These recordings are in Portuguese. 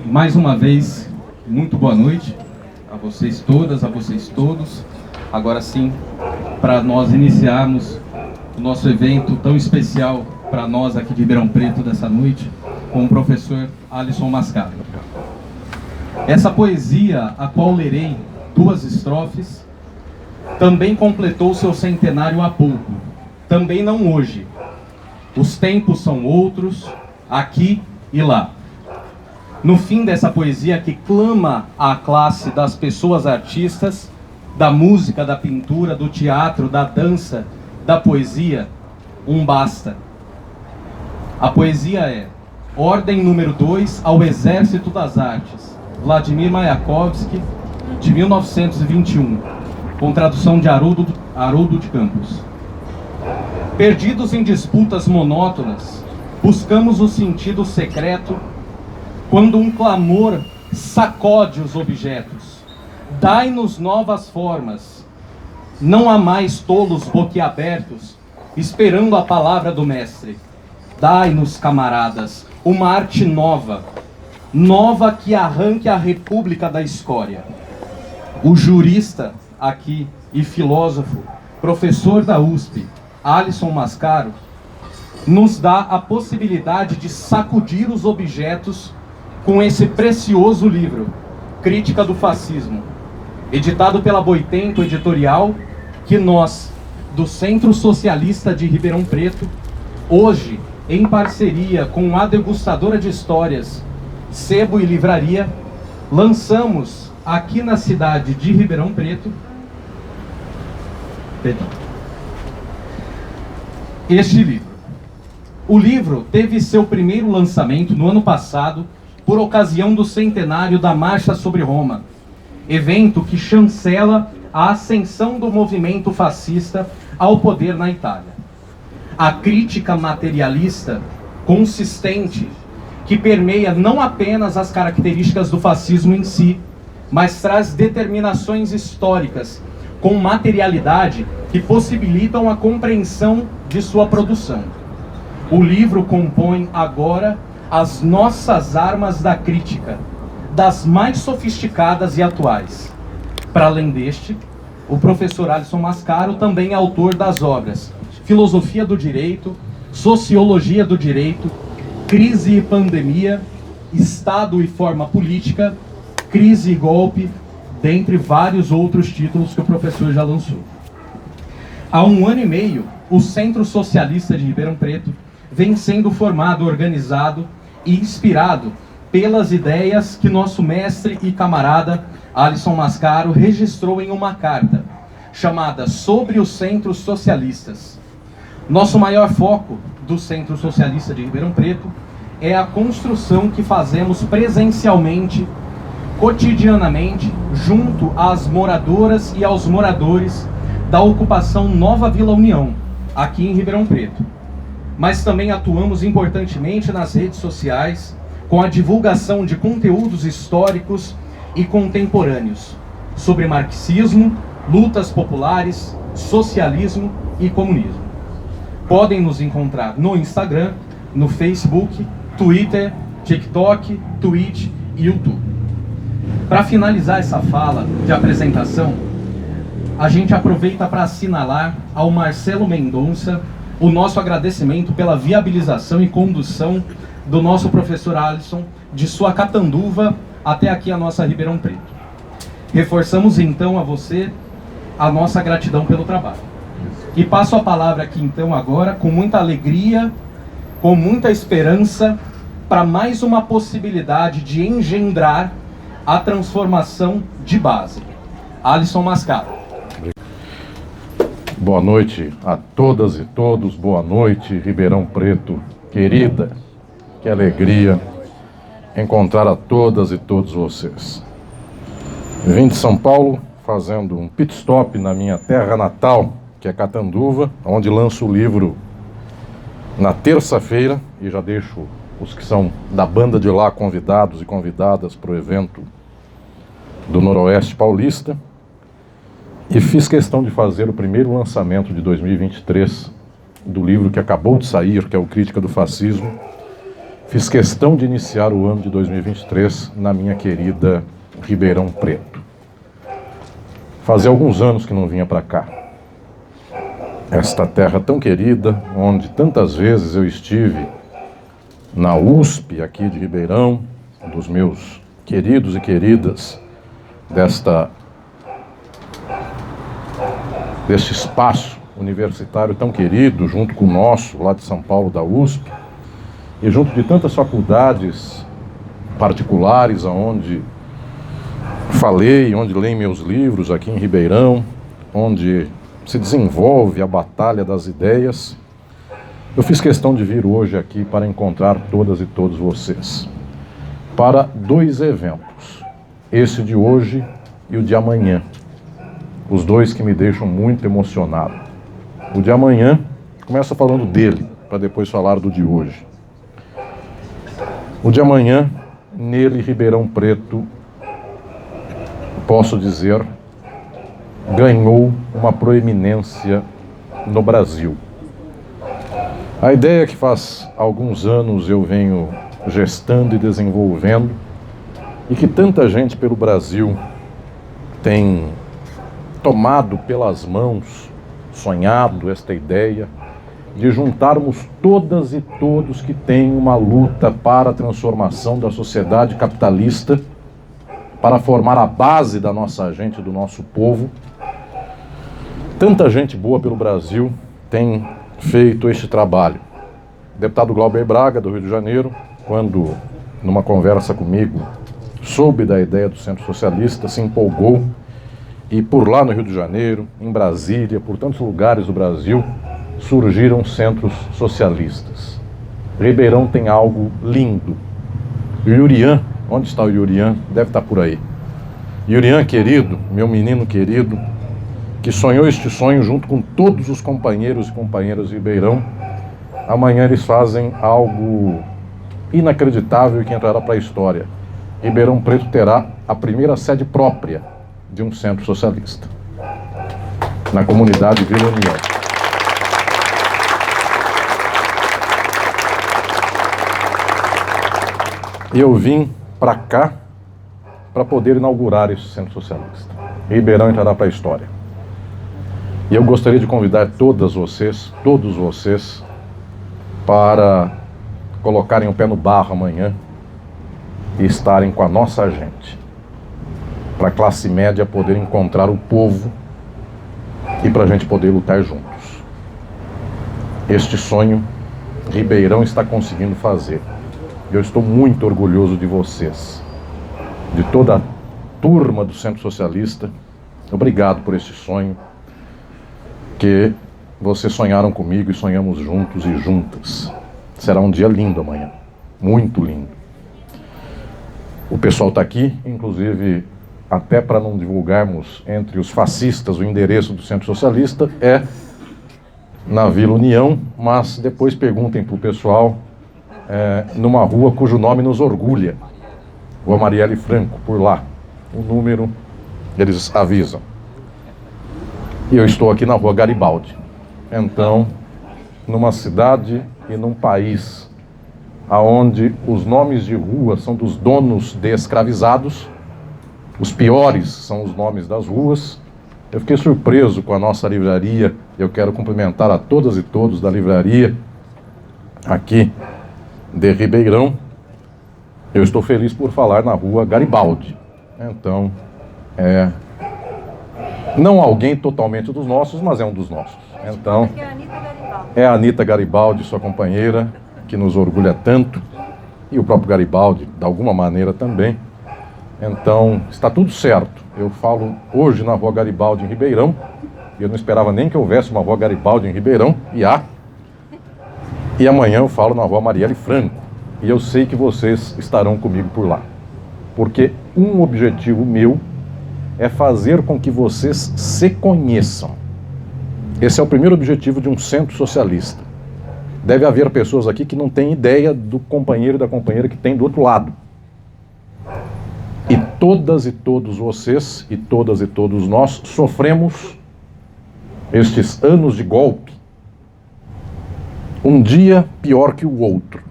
Mais uma vez, muito boa noite a vocês todas, a vocês todos. Agora sim, para nós iniciarmos o nosso evento tão especial para nós aqui de Ribeirão Preto dessa noite, com o professor Alisson Mascaro. Essa poesia, a qual lerei 2 estrofes, também completou seu centenário há pouco, também não hoje. Os tempos são outros, aqui e lá. No fim dessa poesia que clama à classe das pessoas artistas, da música, da pintura, do teatro, da dança, da poesia, um basta. A poesia é Ordem número 2 ao Exército das Artes, Vladimir Mayakovsky, de 1921, com tradução de Haroldo de Campos. Perdidos em disputas monótonas, buscamos o sentido secreto quando um clamor sacode os objetos. Dai-nos novas formas. Não há mais tolos boquiabertos esperando a palavra do mestre. Dai-nos, camaradas, uma arte nova, nova que arranque a república da escória. O jurista aqui e filósofo, professor da USP, Alisson Mascaro, nos dá a possibilidade de sacudir os objetos com esse precioso livro, Crítica do Fascismo, editado pela Boitempo Editorial, que nós, do Centro Socialista de Ribeirão Preto, hoje, em parceria com a Degustadora de Histórias, Sebo e Livraria, lançamos aqui na cidade de Ribeirão Preto este livro. O livro teve seu primeiro lançamento no ano passado, por ocasião do centenário da Marcha sobre Roma, evento que chancela a ascensão do movimento fascista ao poder na Itália. A crítica materialista, consistente, que permeia não apenas as características do fascismo em si, mas traz determinações históricas com materialidade que possibilitam a compreensão de sua produção. O livro compõe agora as nossas armas da crítica, das mais sofisticadas e atuais. Para além deste, o professor Alisson Mascaro também é autor das obras Filosofia do Direito, Sociologia do Direito, Crise e Pandemia, Estado e Forma Política, Crise e Golpe, dentre vários outros títulos que o professor já lançou. Há 1 ano e meio, o Centro Socialista de Ribeirão Preto vem sendo formado, organizado e inspirado pelas ideias que nosso mestre e camarada Alisson Mascaro registrou em uma carta chamada Sobre os Centros Socialistas. Nosso maior foco do Centro Socialista de Ribeirão Preto é a construção que fazemos presencialmente, cotidianamente, junto às moradoras e aos moradores da ocupação Nova Vila União, aqui em Ribeirão Preto. Mas também atuamos importantemente nas redes sociais, com a divulgação de conteúdos históricos e contemporâneos sobre marxismo, lutas populares, socialismo e comunismo. Podem nos encontrar no Instagram, no Facebook, Twitter, TikTok, Twitch e YouTube. Para finalizar essa fala de apresentação, a gente aproveita para assinalar ao Marcelo Mendonça o nosso agradecimento pela viabilização e condução do nosso professor Alisson, de sua Catanduva até aqui a nossa Ribeirão Preto. Reforçamos então a você a nossa gratidão pelo trabalho. E passo a palavra aqui então agora, com muita alegria, com muita esperança, para mais uma possibilidade de engendrar a transformação de base. Alisson Mascaro. Boa noite a todas e todos, boa noite Ribeirão Preto, querida, que alegria encontrar a todas e todos vocês. Vim de São Paulo fazendo um pit stop na minha terra natal, que é Catanduva, onde lanço o livro na terça-feira, e já deixo os que são da banda de lá convidados e convidadas para o evento do Noroeste Paulista. E fiz questão de fazer o primeiro lançamento de 2023 do livro que acabou de sair, que é o Crítica do Fascismo, fiz questão de iniciar o ano de 2023 na minha querida Ribeirão Preto. Fazia alguns anos que não vinha para cá. Esta terra tão querida, onde tantas vezes eu estive na USP aqui de Ribeirão, dos meus queridos e queridas deste espaço universitário tão querido, junto com o nosso, lá de São Paulo, da USP, e junto de tantas faculdades particulares, onde falei, onde leio meus livros aqui em Ribeirão, onde se desenvolve a batalha das ideias. Eu fiz questão de vir hoje aqui para encontrar todas e todos vocês, para dois eventos, esse de hoje e o de amanhã, os dois que me deixam muito emocionado. O de amanhã, começa falando dele, para depois falar do de hoje. O de amanhã, nele, Ribeirão Preto, posso dizer, ganhou uma proeminência no Brasil. A ideia que faz alguns anos eu venho gestando e desenvolvendo, e que tanta gente pelo Brasil tem tomado pelas mãos, sonhado esta ideia de juntarmos todas e todos que têm uma luta para a transformação da sociedade capitalista, para formar a base da nossa gente, do nosso povo. Tanta gente boa pelo Brasil tem feito este trabalho. O deputado Glauber Braga, do Rio de Janeiro, quando, numa conversa comigo, soube da ideia do Centro Socialista, se empolgou, e por lá no Rio de Janeiro, em Brasília, por tantos lugares do Brasil, surgiram centros socialistas. Ribeirão tem algo lindo. O Yurian, onde está o Yurian? Deve estar por aí. Yurian, querido, meu menino querido, que sonhou este sonho junto com todos os companheiros e companheiras de Ribeirão, amanhã eles fazem algo inacreditável e que entrará para a história. Ribeirão Preto terá a primeira sede própria de um centro socialista, na comunidade Vila União. E eu vim para cá para poder inaugurar esse centro socialista. Ribeirão entrará para a história. E eu gostaria de convidar todos vocês, para colocarem o pé no barro amanhã e estarem com a nossa gente, para a classe média poder encontrar o povo e para a gente poder lutar juntos. Este sonho, Ribeirão está conseguindo fazer. Eu estou muito orgulhoso de vocês, de toda a turma do Centro Socialista. Obrigado por esse sonho, que vocês sonharam comigo e sonhamos juntos e juntas. Será um dia lindo amanhã, muito lindo. O pessoal está aqui, inclusive, até para não divulgarmos entre os fascistas o endereço do Centro Socialista, é na Vila União, mas depois perguntem para o pessoal, numa rua cujo nome nos orgulha, Rua Marielle Franco, por lá. O número, eles avisam. E eu estou aqui na Rua Garibaldi. Então, numa cidade e num país aonde os nomes de rua são dos donos de escravizados, os piores são os nomes das ruas, eu fiquei surpreso com a nossa livraria. Eu quero cumprimentar a todas e todos da livraria aqui de Ribeirão. Eu estou feliz por falar na Rua Garibaldi. Então, não alguém totalmente dos nossos, mas é um dos nossos. Então, é a Anita Garibaldi, sua companheira, que nos orgulha tanto, e o próprio Garibaldi, de alguma maneira também. Então, está tudo certo. Eu falo hoje na Rua Garibaldi, em Ribeirão. Eu não esperava nem que houvesse uma Rua Garibaldi em Ribeirão, e há. E amanhã eu falo na Rua Marielle Franco. E eu sei que vocês estarão comigo por lá. Porque um objetivo meu é fazer com que vocês se conheçam. Esse é o primeiro objetivo de um centro socialista. Deve haver pessoas aqui que não têm ideia do companheiro e da companheira que tem do outro lado. E todas e todos vocês, e todas e todos nós, sofremos estes anos de golpe Um dia pior que o outro.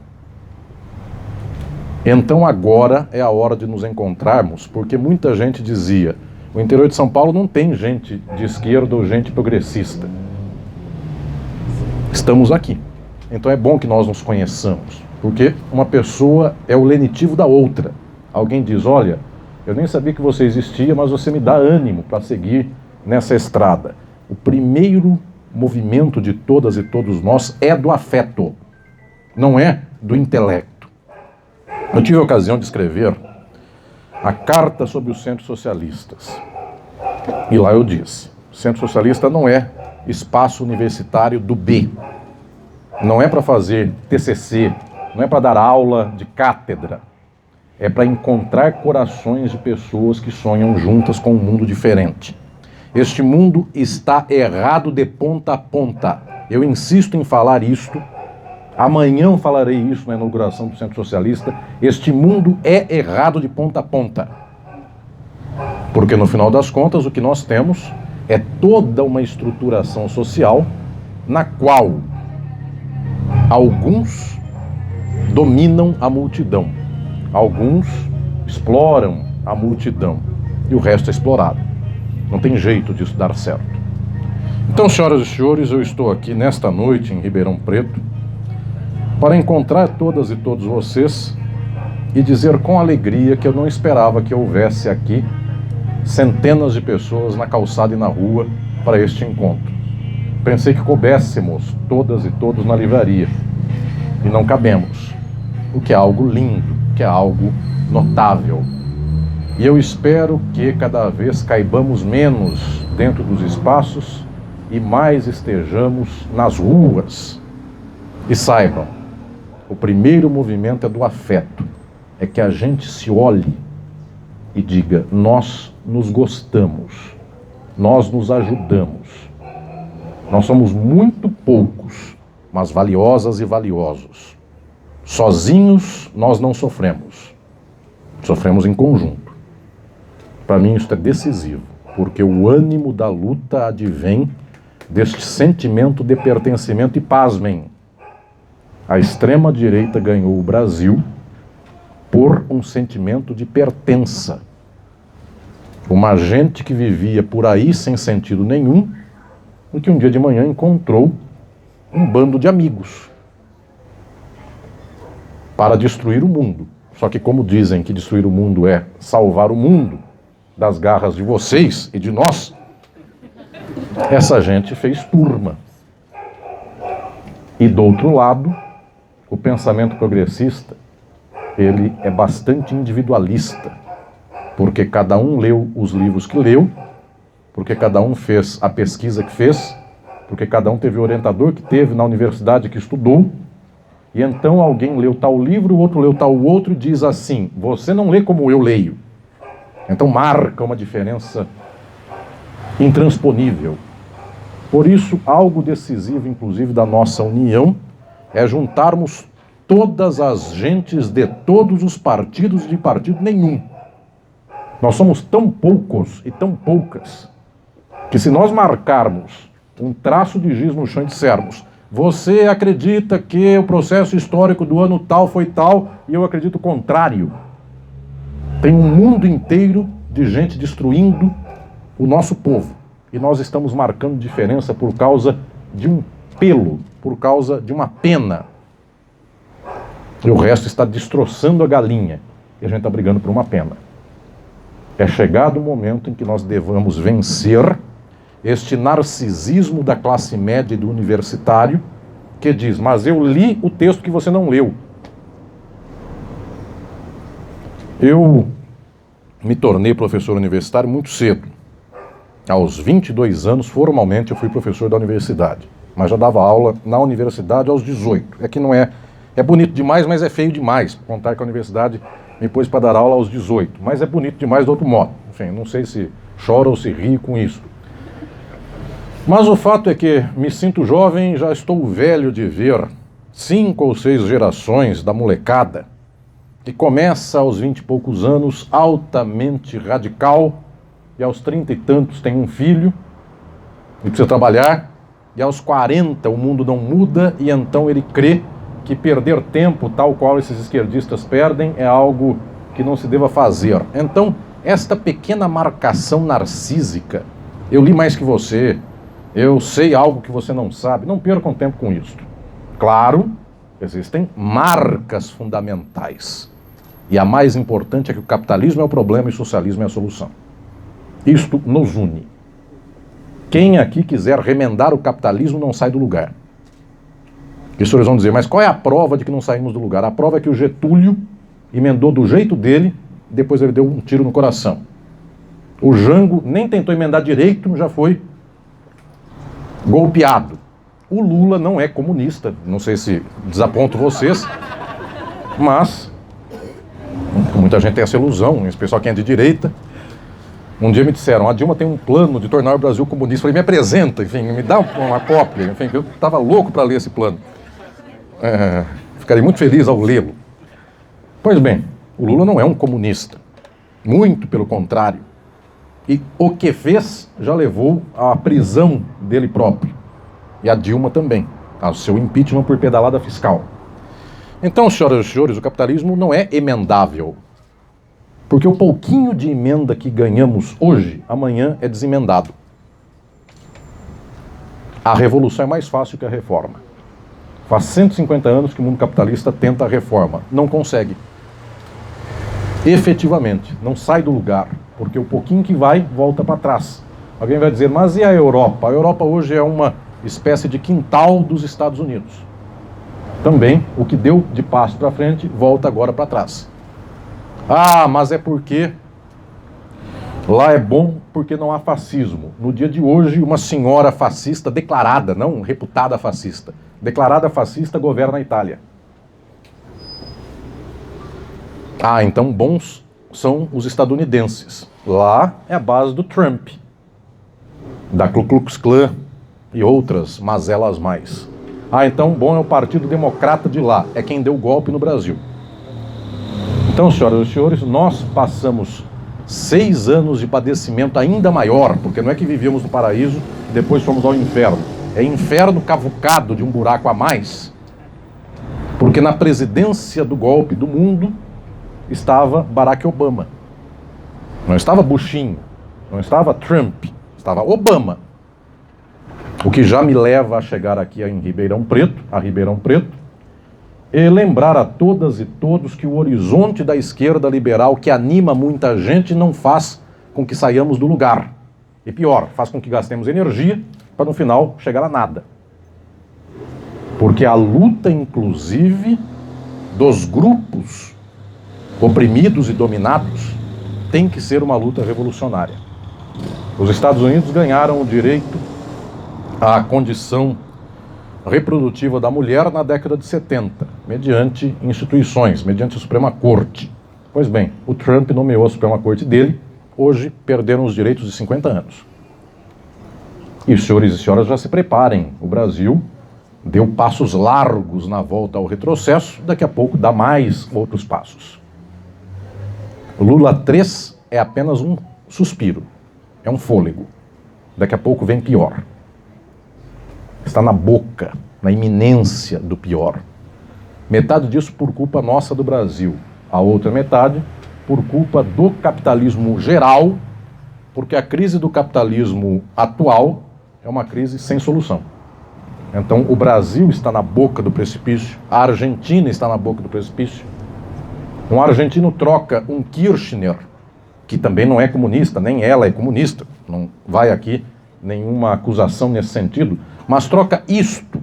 Então agora é a hora de nos encontrarmos, porque muita gente dizia: o interior de São Paulo não tem gente de esquerda ou gente progressista. Estamos aqui. Então é bom que nós nos conheçamos, porque uma pessoa é o lenitivo da outra. Alguém diz: olha, eu nem sabia que você existia, mas você me dá ânimo para seguir nessa estrada. O primeiro movimento de todas e todos nós é do afeto, não é do intelecto. Eu tive a ocasião de escrever a Carta sobre os Centros Socialistas. E lá eu disse: Centro Socialista não é espaço universitário do B. Não é para fazer TCC, não é para dar aula de cátedra. É para encontrar corações de pessoas que sonham juntas com um mundo diferente. Este mundo está errado de ponta a ponta. Eu insisto em falar isto. Amanhã eu falarei isso na inauguração do Centro Socialista. Este mundo é errado de ponta a ponta. Porque no final das contas o que nós temos é toda uma estruturação social na qual alguns dominam a multidão, alguns exploram a multidão e o resto é explorado. Não tem jeito disso dar certo. Então, senhoras e senhores, eu estou aqui nesta noite em Ribeirão Preto para encontrar todas e todos vocês e dizer com alegria que eu não esperava que houvesse aqui centenas de pessoas na calçada e na rua para este encontro. Pensei que coubéssemos todas e todos na livraria e não cabemos, o que é algo lindo, que é algo notável. E eu espero que cada vez caibamos menos dentro dos espaços e mais estejamos nas ruas. E saibam, o primeiro movimento é do afeto, é que a gente se olhe e diga: nós nos gostamos, nós nos ajudamos, nós somos muito poucos, mas valiosas e valiosos. Sozinhos nós não sofremos, sofremos em conjunto. Para mim isso é decisivo, porque o ânimo da luta advém deste sentimento de pertencimento. E pasmem, a extrema-direita ganhou o Brasil por um sentimento de pertença. Uma gente que vivia por aí sem sentido nenhum, e que um dia de manhã encontrou um bando de amigos para destruir o mundo. Só que como dizem que destruir o mundo é salvar o mundo das garras de vocês e de nós, essa gente fez turma. E do outro lado, o pensamento progressista, ele é bastante individualista, porque cada um leu os livros que leu, porque cada um fez a pesquisa que fez, porque cada um teve o orientador que teve na universidade que estudou, e então alguém leu tal livro, o outro leu tal outro e diz assim: você não lê como eu leio. Então marca uma diferença intransponível. Por isso, algo decisivo, inclusive, da nossa união é juntarmos todas as gentes de todos os partidos e de partido nenhum. Nós somos tão poucos e tão poucas que, se nós marcarmos um traço de giz no chão e dissermos: você acredita que o processo histórico do ano tal foi tal e eu acredito o contrário, tem um mundo inteiro de gente destruindo o nosso povo. E nós estamos marcando diferença por causa de um pelo, por causa de uma pena. E o resto está destroçando a galinha. E a gente está brigando por uma pena. É chegado o momento em que nós devamos vencer este narcisismo da classe média e do universitário, que diz: mas eu li o texto que você não leu. Eu me tornei professor universitário muito cedo. Aos 22 anos, formalmente, eu fui professor da universidade. Mas já dava aula na universidade aos 18. É que não é... É bonito demais, mas é feio demais. Contar que a universidade me pôs para dar aula aos 18. Mas é bonito demais de outro modo. Enfim, não sei se choro ou se rio com isso. Mas o fato é que me sinto jovem, já estou velho de ver 5 ou 6 gerações da molecada que começa aos 20 e poucos anos altamente radical e aos 30 e tantos tem um filho e precisa trabalhar e aos 40 o mundo não muda, e então ele crê que perder tempo, tal qual esses esquerdistas perdem, é algo que não se deva fazer. Então, esta pequena marcação narcísica, eu li mais que você, eu sei algo que você não sabe, não percam tempo com isso. Claro, existem marcas fundamentais. E a mais importante é que o capitalismo é o problema e o socialismo é a solução. Isto nos une. Quem aqui quiser remendar o capitalismo não sai do lugar. E os senhores vão dizer, mas qual é a prova de que não saímos do lugar? A prova é que o Getúlio emendou do jeito dele, depois ele deu um tiro no coração. O Jango nem tentou emendar direito, já foi golpeado. O Lula não é comunista, não sei se desaponto vocês, mas muita gente tem essa ilusão, especial quem é de direita. Um dia me disseram, a Dilma tem um plano de tornar o Brasil comunista. Eu falei, me apresenta, enfim, me dá uma cópia. Enfim, eu estava louco para ler esse plano. Ficarei muito feliz ao lê-lo. Pois bem, o Lula não é um comunista. Muito pelo contrário. E o que fez já levou à prisão dele próprio. E a Dilma também, ao seu impeachment por pedalada fiscal. Então, senhoras e senhores, o capitalismo não é emendável. Porque o pouquinho de emenda que ganhamos hoje, amanhã é desemendado. A revolução é mais fácil que a reforma. Faz 150 anos que o mundo capitalista tenta a reforma. Não consegue. Efetivamente, não sai do lugar. Porque o pouquinho que vai, volta para trás. Alguém vai dizer, mas e a Europa? A Europa hoje é uma espécie de quintal dos Estados Unidos. Também, o que deu de passo para frente, volta agora para trás. Ah, mas é porque lá é bom porque não há fascismo. No dia de hoje, uma senhora fascista declarada, não reputada fascista, declarada fascista governa a Itália. Ah, então bons são os estadunidenses. Lá é a base do Trump, da Ku Klux Klan e outras mazelas mais. Ah, então bom é o Partido Democrata de lá, é quem deu o golpe no Brasil. Então, senhoras e senhores, nós passamos 6 anos de padecimento ainda maior, porque não é que vivíamos no paraíso e depois fomos ao inferno. É inferno cavucado de um buraco a mais, porque na presidência do golpe do mundo estava Barack Obama. Não estava Bushinho, não estava Trump, estava Obama. O que já me leva a chegar aqui em Ribeirão Preto, e lembrar a todas e todos que o horizonte da esquerda liberal, que anima muita gente, não faz com que saiamos do lugar. E pior, faz com que gastemos energia para no final chegar a nada. Porque a luta, inclusive, dos grupos oprimidos e dominados tem que ser uma luta revolucionária. Os Estados Unidos ganharam o direito à condição reprodutiva da mulher na década de 70, mediante instituições, mediante a Suprema Corte. Pois bem, o Trump nomeou a Suprema Corte dele, hoje perderam os direitos de 50 anos. E os senhores e senhoras já se preparem, o Brasil deu passos largos na volta ao retrocesso, daqui a pouco dá mais outros passos. O Lula 3 é apenas um suspiro, é um fôlego, daqui a pouco vem pior. Está na boca, na iminência do pior. Metade disso por culpa nossa do Brasil. A outra metade por culpa do capitalismo geral, porque a crise do capitalismo atual é uma crise sem solução. Então o Brasil está na boca do precipício, a Argentina está na boca do precipício. Um argentino troca um Kirchner, que também não é comunista, nem ela é comunista, não vai aqui nenhuma acusação nesse sentido, mas troca isto,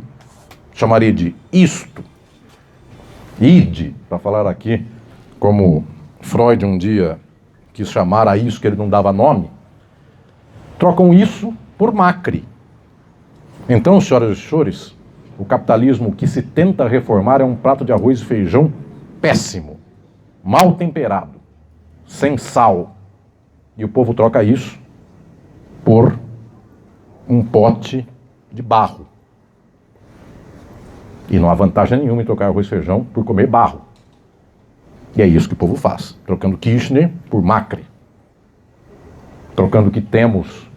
chamaria de isto, id, para falar aqui, como Freud um dia quis chamar a isso que ele não dava nome, trocam isso por Macri. Então, senhoras e senhores, o capitalismo que se tenta reformar é um prato de arroz e feijão péssimo, mal temperado, sem sal, e o povo troca isso por um pote de barro. E não há vantagem nenhuma em trocar arroz e feijão por comer barro. E é isso que o povo faz, trocando Kirchner por Macri. Trocando o que temos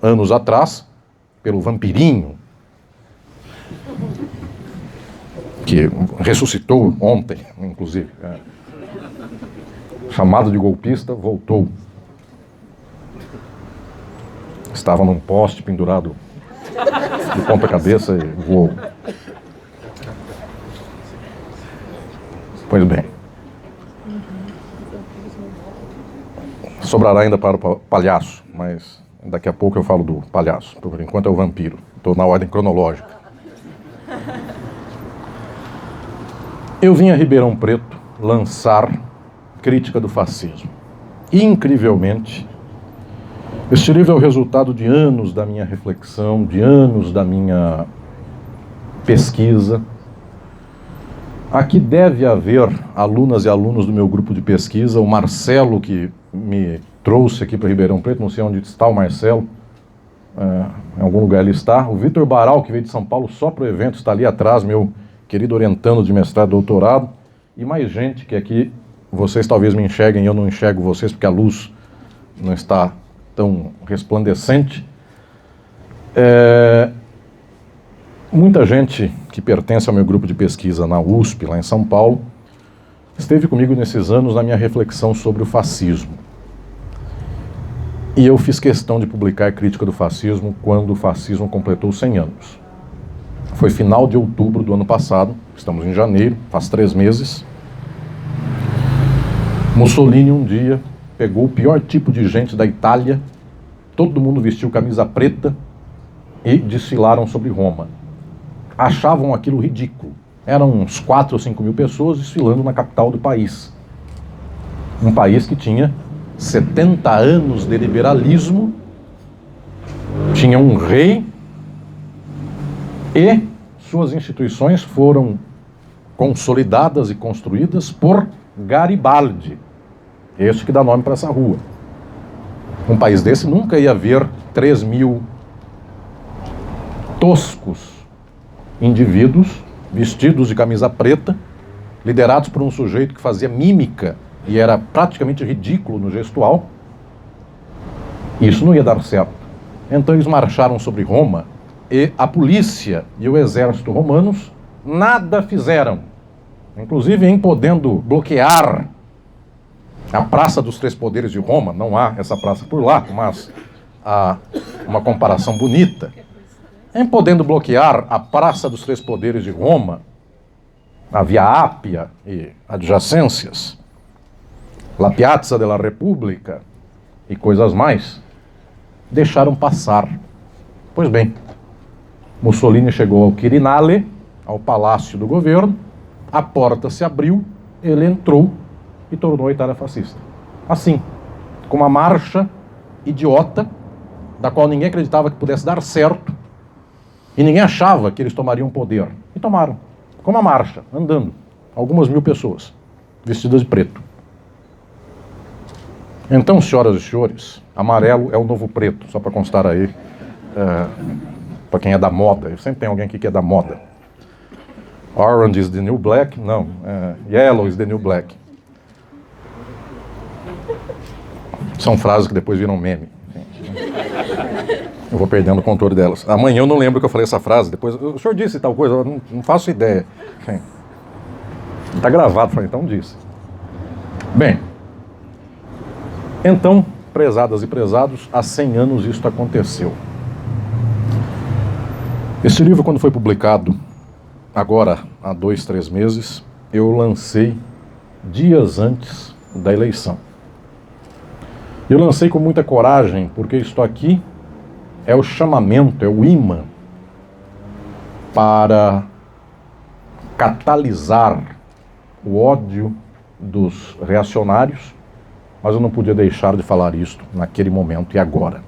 anos atrás pelo vampirinho, que ressuscitou ontem, inclusive, chamado de golpista, voltou. Estava num poste pendurado de ponta cabeça e voou. Pois bem. Sobrará ainda para o palhaço, mas daqui a pouco eu falo do palhaço. Por enquanto é o vampiro. Estou na ordem cronológica. Eu vim a Ribeirão Preto lançar Crítica do Fascismo. Incrivelmente, este livro é o resultado de anos da minha reflexão, de anos da minha pesquisa. Aqui deve haver alunas e alunos do meu grupo de pesquisa. O Marcelo, que me trouxe aqui para Ribeirão Preto, não sei onde está o Marcelo, em algum lugar ele está. O Vitor Baral, que veio de São Paulo só para o evento, está ali atrás, meu querido orientando de mestrado e doutorado. E mais gente que aqui, vocês talvez me enxerguem, eu não enxergo vocês, porque a luz não está tão resplandecente. Muita gente que pertence ao meu grupo de pesquisa na USP, lá em São Paulo, esteve comigo nesses anos na minha reflexão sobre o fascismo. E eu fiz questão de publicar Crítica do Fascismo quando o fascismo completou 100 anos. Foi final de outubro do ano passado, estamos em janeiro, faz 3 meses. Mussolini um dia pegou o pior tipo de gente da Itália, todo mundo vestiu camisa preta e desfilaram sobre Roma. Achavam aquilo ridículo. Eram uns 4 ou 5 mil pessoas desfilando na capital do país. Um país que tinha 70 anos de liberalismo, tinha um rei e suas instituições foram consolidadas e construídas por Garibaldi. Este que dá nome para essa rua. Um país desse nunca ia ver 3 mil toscos indivíduos vestidos de camisa preta, liderados por um sujeito que fazia mímica e era praticamente ridículo no gestual. Isso não ia dar certo. Então eles marcharam sobre Roma e a polícia e o exército romanos nada fizeram, inclusive em podendo bloquear a Praça dos Três Poderes de Roma. Não há essa praça por lá, mas há uma comparação bonita. Em podendo bloquear a Praça dos Três Poderes de Roma, a Via Ápia e adjacências, La Piazza della Repubblica e coisas mais, deixaram passar. Pois bem, Mussolini chegou ao Quirinale, ao palácio do governo, a porta se abriu, ele entrou e tornou a Itália fascista. Assim, com uma marcha idiota, da qual ninguém acreditava que pudesse dar certo, e ninguém achava que eles tomariam poder. E tomaram. Com uma marcha, andando. Algumas mil pessoas, vestidas de preto. Então, senhoras e senhores, amarelo é o novo preto, só para constar aí, para quem é da moda. Sempre tem alguém aqui que é da moda. Orange is the new black? Não. Yellow is the new black. São frases que depois viram meme. Eu vou perdendo o controle delas. Amanhã eu não lembro que eu falei essa frase. Depois, o senhor disse tal coisa, eu não faço ideia. Está gravado, falei, então disse. Bem, então, prezadas e prezados, há 100 anos isto aconteceu. Esse livro, quando foi publicado, agora há 2, 3 meses, eu lancei dias antes da eleição. Eu lancei com muita coragem, porque isto aqui é o chamamento, é o imã para catalisar o ódio dos reacionários, mas eu não podia deixar de falar isto naquele momento e agora.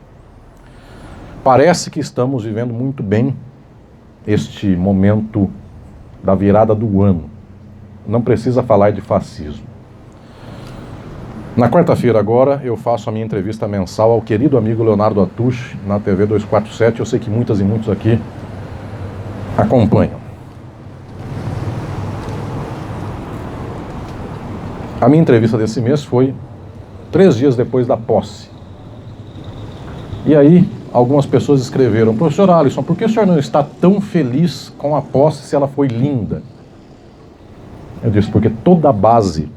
Parece que estamos vivendo muito bem este momento da virada do ano. Não precisa falar de fascismo. Na quarta-feira agora eu faço a minha entrevista mensal ao querido amigo Leonardo Atush na TV 247. Eu sei que muitas e muitos aqui acompanham. A minha entrevista desse mês foi 3 dias depois da posse. E aí algumas pessoas escreveram: professor Alisson, por que o senhor não está tão feliz com a posse se ela foi linda? Eu disse, porque toda a base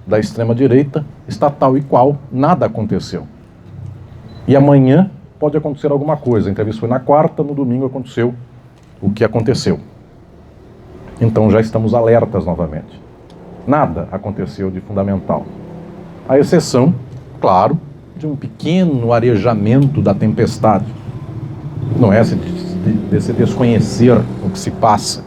da extrema-direita está tal e qual, nada aconteceu. E amanhã pode acontecer alguma coisa. A entrevista foi na quarta, no domingo aconteceu o que aconteceu. Então já estamos alertas novamente. Nada aconteceu de fundamental. A exceção, claro, de um pequeno arejamento da tempestade. Não é desse desconhecer o que se passa.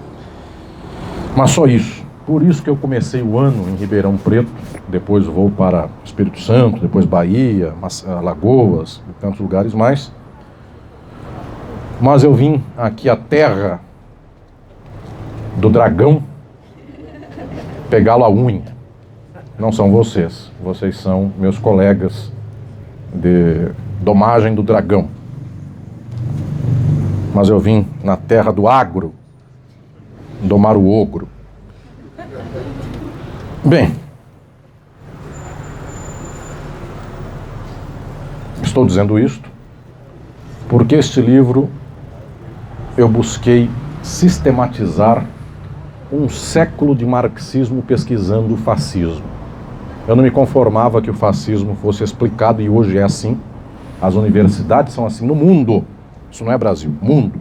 Mas só isso. Por isso que eu comecei o ano em Ribeirão Preto, depois vou para Espírito Santo, depois Bahia, Alagoas e tantos lugares mais. Mas eu vim aqui à terra do dragão pegá-lo à unha. Não são vocês, vocês são meus colegas de domagem do dragão. Mas eu vim na terra do agro domar o ogro. Bem, estou dizendo isto porque este livro eu busquei sistematizar um século de marxismo pesquisando o fascismo. Eu não me conformava que o fascismo fosse explicado, e hoje é assim. As universidades são assim no mundo. Isso não é Brasil, mundo.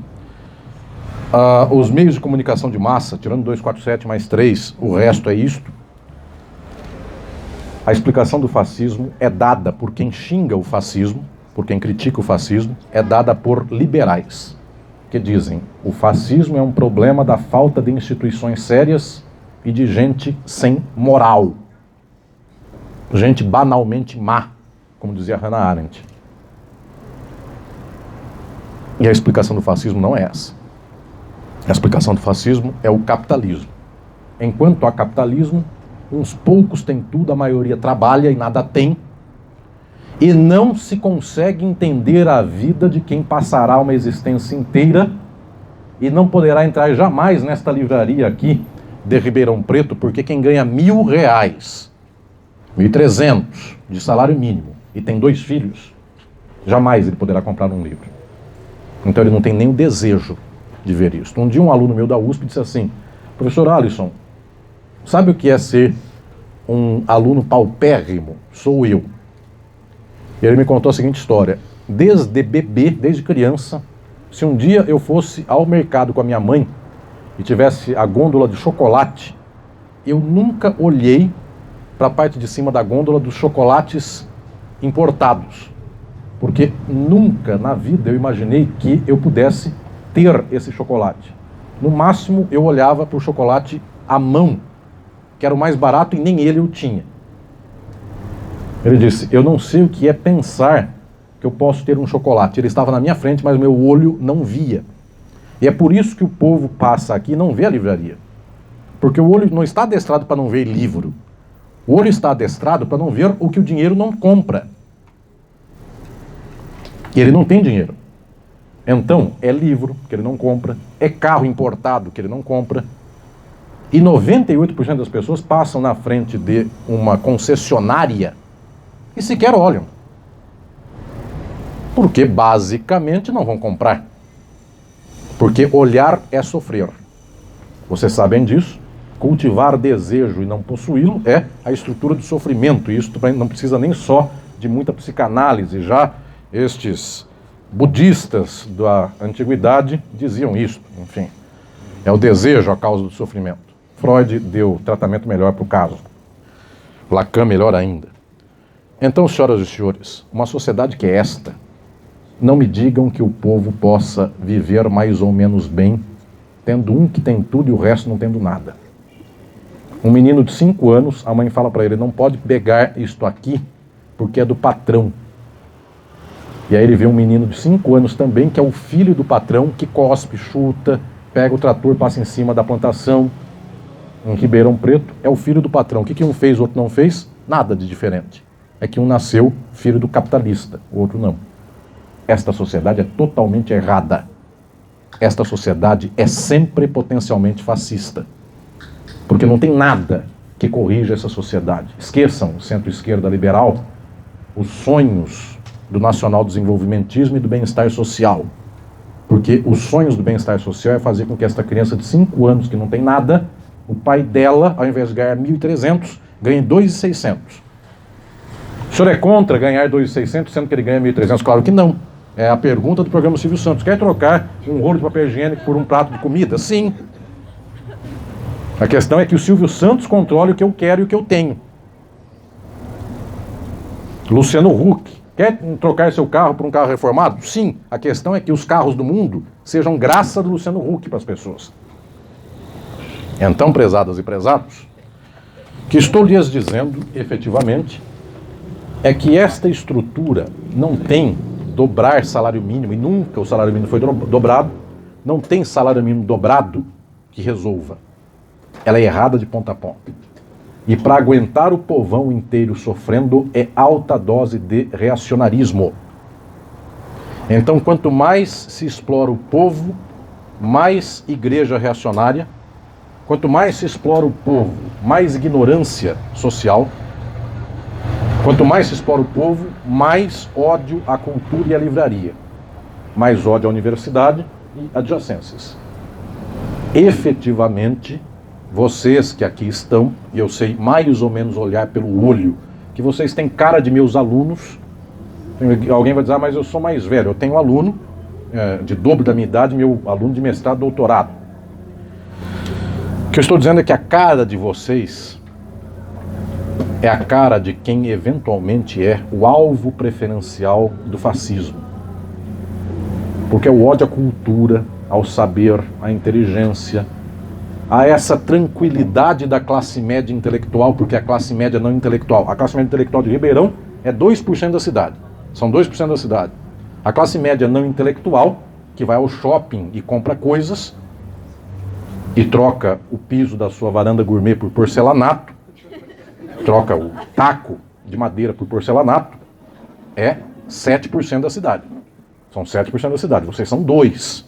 Os meios de comunicação de massa, tirando 247 mais 3, o resto é isto. A explicação do fascismo é dada por quem xinga o fascismo, por quem critica o fascismo, é dada por liberais, que dizem: o fascismo é um problema da falta de instituições sérias e de gente sem moral. Gente banalmente má, como dizia Hannah Arendt. E a explicação do fascismo não é essa. A explicação do fascismo é o capitalismo. Enquanto há capitalismo, uns poucos têm tudo, a maioria trabalha e nada tem. E não se consegue entender a vida de quem passará uma existência inteira e não poderá entrar jamais nesta livraria aqui de Ribeirão Preto, porque quem ganha R$1.000, 1.300 de salário mínimo e tem 2 filhos, jamais ele poderá comprar um livro. Então ele não tem nem o desejo de ver isso. Um dia um aluno meu da USP disse assim: professor Alisson, sabe o que é ser um aluno paupérrimo? Sou eu. E ele me contou a seguinte história: desde bebê, desde criança, se um dia eu fosse ao mercado com a minha mãe e tivesse a gôndola de chocolate, eu nunca olhei para a parte de cima da gôndola dos chocolates importados, porque nunca na vida eu imaginei que eu pudesse ter esse chocolate. No máximo eu olhava para o chocolate à mão, que era o mais barato, e nem ele eu tinha. Ele disse: eu não sei o que é pensar que eu posso ter um chocolate. Ele estava na minha frente, mas meu olho não via. E é por isso que o povo passa aqui e não vê a livraria. Porque o olho não está adestrado para não ver livro. O olho está adestrado para não ver o que o dinheiro não compra. E ele não tem dinheiro. Então, é livro que ele não compra, é carro importado que ele não compra. E 98% das pessoas passam na frente de uma concessionária e sequer olham. Porque, basicamente, não vão comprar. Porque olhar é sofrer. Vocês sabem disso. Cultivar desejo e não possuí-lo é a estrutura do sofrimento. E isso não precisa nem só de muita psicanálise. Já estes budistas da antiguidade diziam isso. Enfim, é o desejo a causa do sofrimento. Freud deu tratamento melhor para o caso. Lacan melhor ainda. Então, senhoras e senhores, uma sociedade que é esta, não me digam que o povo possa viver mais ou menos bem, tendo um que tem tudo e o resto não tendo nada. Um menino de 5 anos, a mãe fala para ele: não pode pegar isto aqui, porque é do patrão. E aí ele vê um menino de 5 anos também, que é o filho do patrão, que cospe, chuta, pega o trator, passa em cima da plantação. Em Ribeirão Preto, é o filho do patrão. O que um fez, o outro não fez? Nada de diferente. É que um nasceu filho do capitalista, o outro não. Esta sociedade é totalmente errada. Esta sociedade é sempre potencialmente fascista. Porque não tem nada que corrija essa sociedade. Esqueçam o centro-esquerda liberal, os sonhos do nacional-desenvolvimentismo e do bem-estar social. Porque os sonhos do bem-estar social é fazer com que esta criança de 5 anos, que não tem nada, O pai dela, ao invés de ganhar 1.300, ganha 2.600. O senhor é contra ganhar 2.600, sendo que ele ganha 1.300? Claro que não. É a pergunta do programa Silvio Santos. Quer trocar um rolo de papel higiênico por um prato de comida? Sim. A questão é que o Silvio Santos controle o que eu quero e o que eu tenho. Luciano Huck, quer trocar seu carro por um carro reformado? Sim. A questão é que os carros do mundo sejam graça do Luciano Huck para as pessoas. Então, prezadas e prezados, o que estou lhes dizendo, efetivamente, é que esta estrutura não tem dobrar salário mínimo, e nunca o salário mínimo foi dobrado, não tem salário mínimo dobrado que resolva. Ela é errada de ponta a ponta. E para aguentar o povão inteiro sofrendo é alta dose de reacionarismo. Então, quanto mais se explora o povo, mais igreja reacionária. Quanto mais se explora o povo, mais ignorância social. Quanto mais se explora o povo, mais ódio à cultura e à livraria. Mais ódio à universidade e adjacências. Efetivamente, vocês que aqui estão, e eu sei mais ou menos olhar pelo olho, que vocês têm cara de meus alunos. Alguém vai dizer, mas eu sou mais velho. Eu tenho um aluno de dobro da minha idade, meu aluno de mestrado, doutorado. O que eu estou dizendo é que a cara de vocês é a cara de quem eventualmente é o alvo preferencial do fascismo. Porque é o ódio à cultura, ao saber, à inteligência, a essa tranquilidade da classe média intelectual, porque a classe média não intelectual. A classe média intelectual de Ribeirão é 2% da cidade. São 2% da cidade. A classe média não intelectual, que vai ao shopping e compra coisas, e troca o piso da sua varanda gourmet por porcelanato, troca o taco de madeira por porcelanato, é 7% da cidade. São 7% da cidade, vocês são 2%.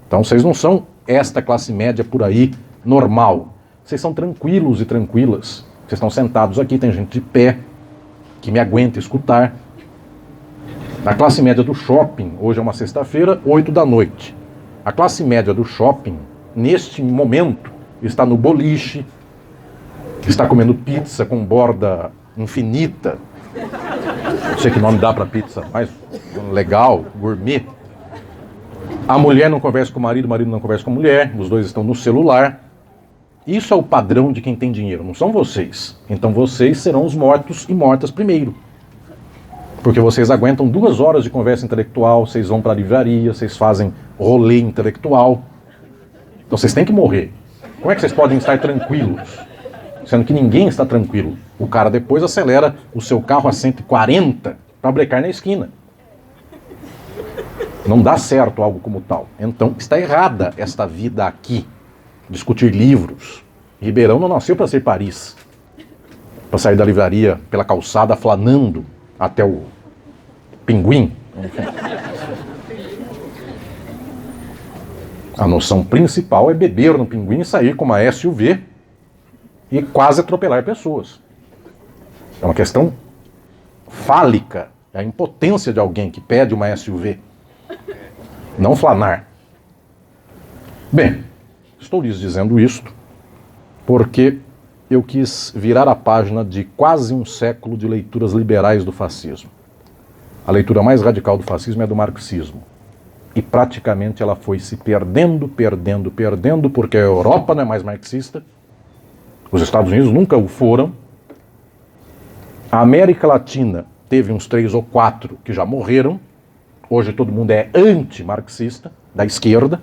Então vocês não são esta classe média por aí, normal. Vocês são tranquilos e tranquilas. Vocês estão sentados aqui, tem gente de pé, que me aguenta escutar. A classe média do shopping, hoje é uma sexta-feira, 8 da noite. A classe média do shopping, neste momento, está no boliche, está comendo pizza com borda infinita. Não sei que nome dá para pizza, mas legal, gourmet. A mulher não conversa com o marido não conversa com a mulher, os dois estão no celular. Isso é o padrão de quem tem dinheiro, não são vocês. Então vocês serão os mortos e mortas primeiro. Porque vocês aguentam 2 horas de conversa intelectual, vocês vão para a livraria, vocês fazem rolê intelectual. Então vocês têm que morrer. Como é que vocês podem estar tranquilos? Sendo que ninguém está tranquilo. O cara depois acelera o seu carro a 140 para brecar na esquina. Não dá certo algo como tal. Então está errada esta vida aqui. Discutir livros. Ribeirão não nasceu para ser Paris. Para sair da livraria pela calçada flanando até o Pinguim. A noção principal é beber no Pinguim e sair com uma SUV e quase atropelar pessoas. É uma questão fálica. É a impotência de alguém que pede uma SUV. Não flanar. Bem, estou lhes dizendo isto porque eu quis virar a página de quase um século de leituras liberais do fascismo. A leitura mais radical do fascismo é do marxismo. E praticamente ela foi se perdendo, porque a Europa não é mais marxista, os Estados Unidos nunca o foram, a América Latina teve uns 3 ou 4 que já morreram, hoje todo mundo é anti-marxista, da esquerda,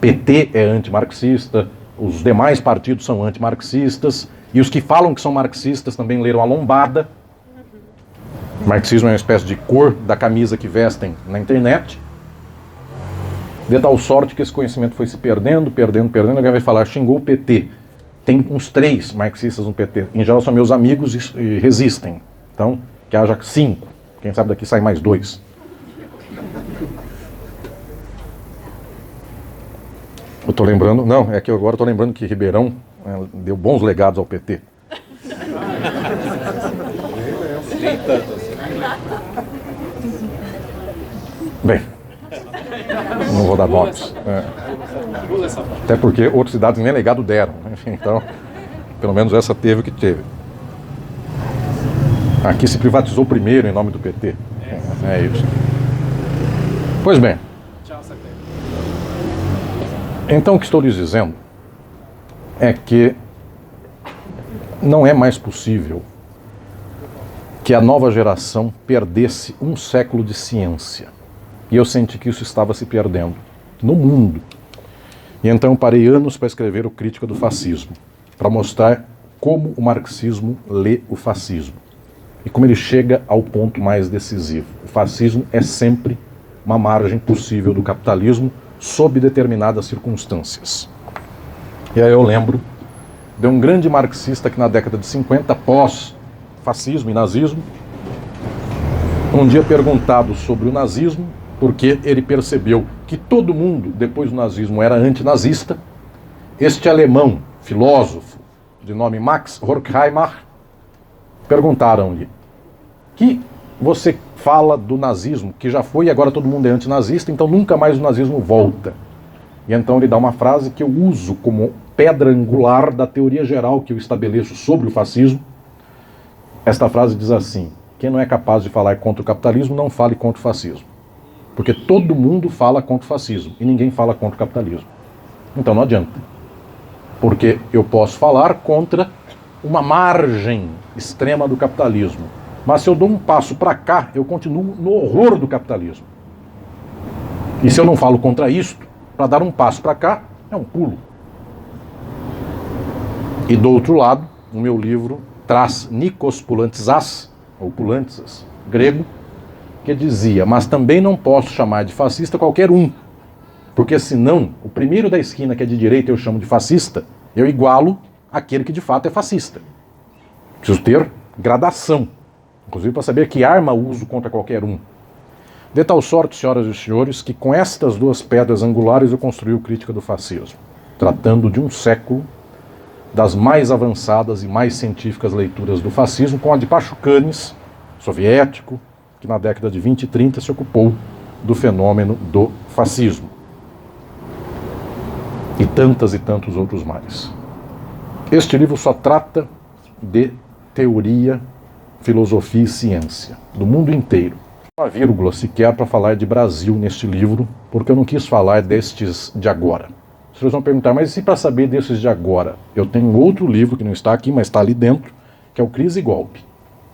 PT é anti-marxista, os demais partidos são anti-marxistas, e os que falam que são marxistas também leram a lombada. Marxismo é uma espécie de cor da camisa que vestem na internet. De tal sorte que esse conhecimento foi se perdendo, alguém vai falar, xingou o PT. Tem uns 3 marxistas no PT, em geral são meus amigos e resistem. Então, que haja 5, quem sabe daqui sai mais 2. Eu estou lembrando, não, é que eu agora estou lembrando que Ribeirão deu bons legados ao PT. Bem, Não vou dar nomes. Até porque outras cidades nem legado deram. Enfim, então, pelo menos essa teve o que teve. Aqui se privatizou primeiro em nome do PT. É isso. Pois bem. Então o que estou lhes dizendo é que não é mais possível que a nova geração perdesse um século de ciência. E eu senti que isso estava se perdendo no mundo. E então eu parei anos para escrever o Crítica do Fascismo, para mostrar como o marxismo lê o fascismo e como ele chega ao ponto mais decisivo. O fascismo é sempre uma margem possível do capitalismo sob determinadas circunstâncias. E aí eu lembro de um grande marxista que na década de 50, pós-fascismo e nazismo, um dia perguntado sobre o nazismo, porque ele percebeu que todo mundo, depois do nazismo, era antinazista, este alemão, filósofo, de nome Max Horkheimer, perguntaram-lhe: que você fala do nazismo, que já foi e agora todo mundo é antinazista, então nunca mais o nazismo volta. E então ele dá uma frase que eu uso como pedra angular da teoria geral que eu estabeleço sobre o fascismo. Esta frase diz assim: quem não é capaz de falar contra o capitalismo, não fale contra o fascismo. Porque todo mundo fala contra o fascismo e ninguém fala contra o capitalismo. Então não adianta. Porque eu posso falar contra uma margem extrema do capitalismo. Mas se eu dou um passo para cá, eu continuo no horror do capitalismo. E se eu não falo contra isto, para dar um passo para cá, é um pulo. E do outro lado, o meu livro traz Nikos Poulantzas, ou Poulantzas, grego, que dizia: mas também não posso chamar de fascista qualquer um, porque senão, o primeiro da esquina que é de direita eu chamo de fascista, eu igualo aquele que de fato é fascista. Preciso ter gradação, inclusive para saber que arma uso contra qualquer um. De tal sorte, senhoras e senhores, que com estas duas pedras angulares eu construí o Crítica do Fascismo, tratando de um século das mais avançadas e mais científicas leituras do fascismo, com a de Pachucanes, soviético, que na década de 20 e 30 se ocupou do fenômeno do fascismo. E tantos outros mais. Este livro só trata de teoria, filosofia e ciência, do mundo inteiro. Uma vírgula sequer para falar de Brasil neste livro, porque eu não quis falar destes de agora. Vocês vão perguntar: mas e se para saber desses de agora? Eu tenho outro livro que não está aqui, mas está ali dentro, que é o Crise e Golpe.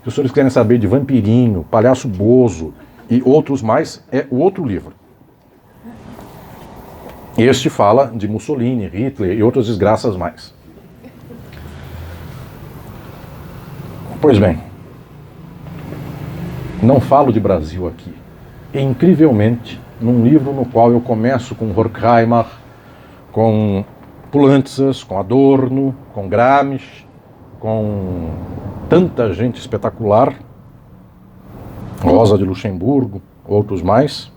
Se os senhores querem saber de Vampirinho, Palhaço Bozo e outros mais, é o outro livro. Este fala de Mussolini, Hitler e outras desgraças mais. Pois bem, não falo de Brasil aqui. E, incrivelmente, num livro no qual eu começo com Horkheimer, com Poulantzas, com Adorno, com Gramsci, com tanta gente espetacular, Rosa de Luxemburgo, outros mais.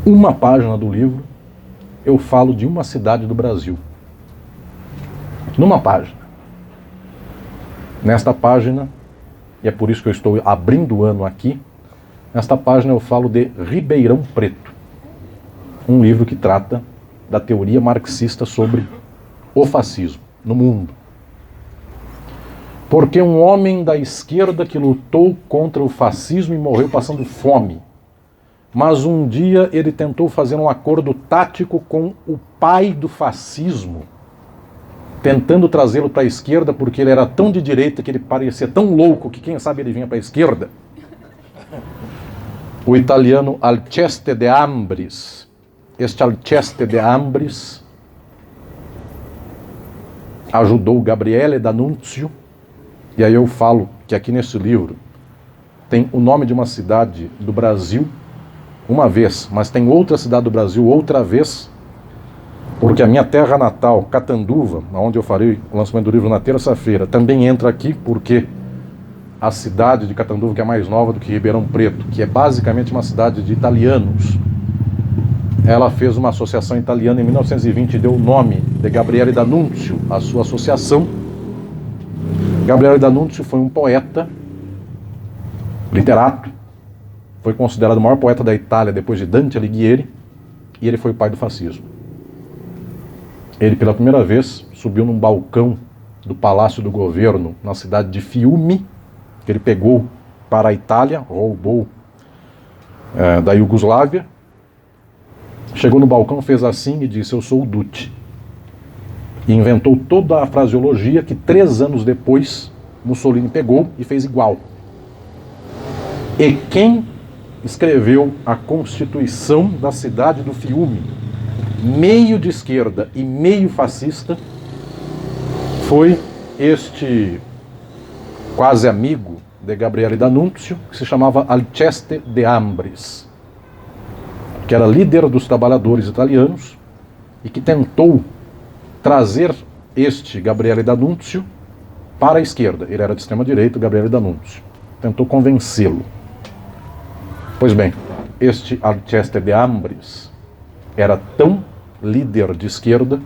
Uma página do livro eu falo de uma cidade do Brasil. Numa página. Nesta página, e é por isso que eu estou abrindo o ano aqui, nesta página eu falo de Ribeirão Preto, um livro que trata da teoria marxista sobre o fascismo no mundo. Porque um homem da esquerda que lutou contra o fascismo e morreu passando fome, mas um dia ele tentou fazer um acordo tático com o pai do fascismo, tentando trazê-lo para a esquerda, porque ele era tão de direita que ele parecia tão louco que quem sabe ele vinha para a esquerda. O italiano Alceste de Ambris. Este Alceste de Ambris ajudou Gabriele D'Annunzio, e aí eu falo que aqui nesse livro tem o nome de uma cidade do Brasil uma vez, mas tem outra cidade do Brasil outra vez, porque a minha terra natal, Catanduva, onde eu farei o lançamento do livro na terça-feira, também entra aqui, porque a cidade de Catanduva, que é mais nova do que Ribeirão Preto, que é basicamente uma cidade de italianos, ela fez uma associação italiana em 1920 e deu o nome de Gabriele D'Annunzio à sua associação. Gabriele D'Annunzio foi um poeta, literato, foi considerado o maior poeta da Itália depois de Dante Alighieri, e ele foi o pai do fascismo. Ele, pela primeira vez, subiu num balcão do Palácio do Governo, na cidade de Fiume, que ele pegou para a Itália, roubou da Iugoslávia. Chegou no balcão, fez assim e disse: eu sou o Duce. E inventou toda a fraseologia que 3 anos depois Mussolini pegou e fez igual. E quem escreveu a Constituição da cidade do Fiume, meio de esquerda e meio fascista, foi este quase amigo de Gabriele D'Annunzio, que se chamava Alceste de Ambris, que era líder dos trabalhadores italianos e que tentou trazer este Gabriele D'Annunzio para a esquerda. Ele era de extrema-direita, Gabriele D'Annunzio. Tentou convencê-lo. Pois bem, este Alceste de Ambris era tão líder de esquerda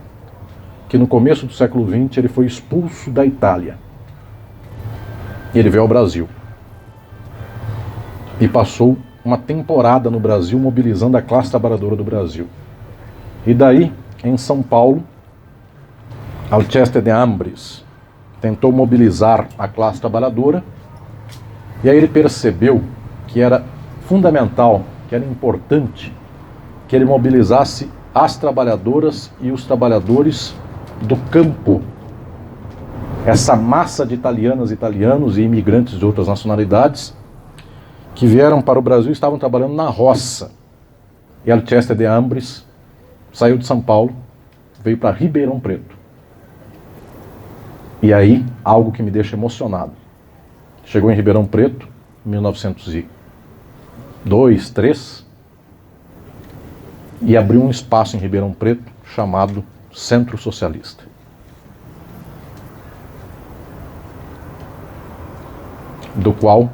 que no começo do século XX ele foi expulso da Itália. E ele veio ao Brasil. E passou uma temporada no Brasil mobilizando a classe trabalhadora do Brasil. E daí, em São Paulo, Alceste de Ambris tentou mobilizar a classe trabalhadora, e aí ele percebeu que era fundamental, que era importante que ele mobilizasse as trabalhadoras e os trabalhadores do campo. Essa massa de italianas, italianos e imigrantes de outras nacionalidades que vieram para o Brasil e estavam trabalhando na roça. E Alceste de Ambris saiu de São Paulo, veio para Ribeirão Preto. E aí, algo que me deixa emocionado. Chegou em Ribeirão Preto, em 1902, 1903, e abriu um espaço em Ribeirão Preto chamado Centro Socialista. Do qual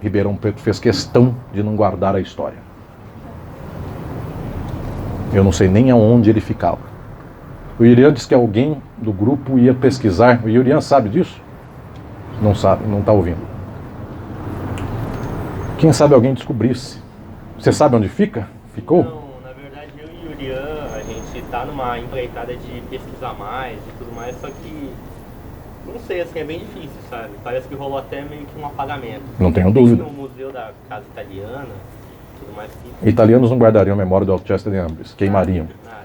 Ribeirão Preto fez questão de não guardar a história. Eu não sei nem aonde ele ficava. O Irian disse que alguém do grupo ia pesquisar. O Irian sabe disso? Não sabe, não está ouvindo. Quem sabe alguém descobrisse. Você sabe onde fica? Ficou? Não, na verdade eu e o Irian, a gente está numa empreitada de pesquisar mais e tudo mais, só que não sei, assim, é bem difícil, sabe? Parece que rolou até meio que um apagamento. Não tenho dúvida. No Museu da Casa Italiana, tudo mais que... Italianos não guardariam a memória do Alceste de Ambris, queimariam. Nada.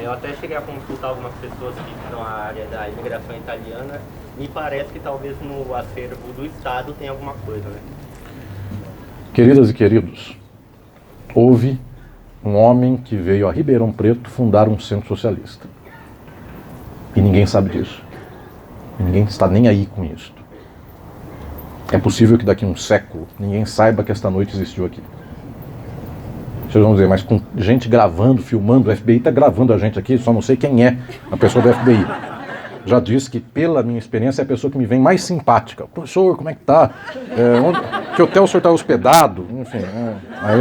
Eu até cheguei a consultar algumas pessoas que estão na área da imigração italiana. Me parece que talvez no acervo do Estado tenha alguma coisa, né? Queridas e queridos, houve um homem que veio a Ribeirão Preto fundar um centro socialista. E ninguém sabe disso. Ninguém está nem aí com isso. É possível que daqui a um século ninguém saiba que esta noite existiu aqui. Vocês vão dizer, mas com gente gravando, filmando, o FBI está gravando a gente aqui, só não sei quem é a pessoa do FBI. Já disse que, pela minha experiência, é a pessoa que me vem mais simpática. Professor, como é que tá? Que hotel o senhor está hospedado? Enfim, aí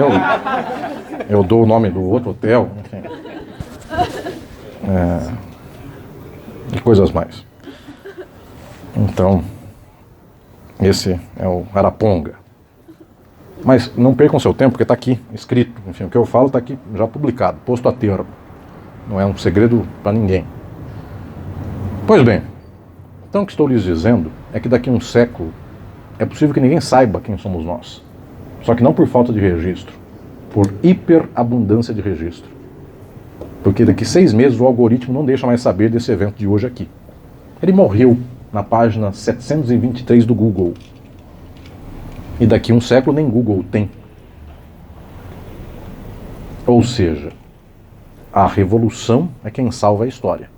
eu dou o nome do outro hotel, enfim. E coisas mais. Então, esse é o Araponga. Mas não percam seu tempo, porque está aqui, escrito. Enfim, o que eu falo está aqui já publicado, posto a termo. Não é um segredo para ninguém. Pois bem, então o que estou lhes dizendo é que daqui a um século é possível que ninguém saiba quem somos nós. Só que não por falta de registro, por hiperabundância de registro. Porque daqui 6 meses o algoritmo não deixa mais saber desse evento de hoje aqui. Ele morreu na página 723 do Google. E daqui a um século nem Google tem. Ou seja, a revolução é quem salva a história.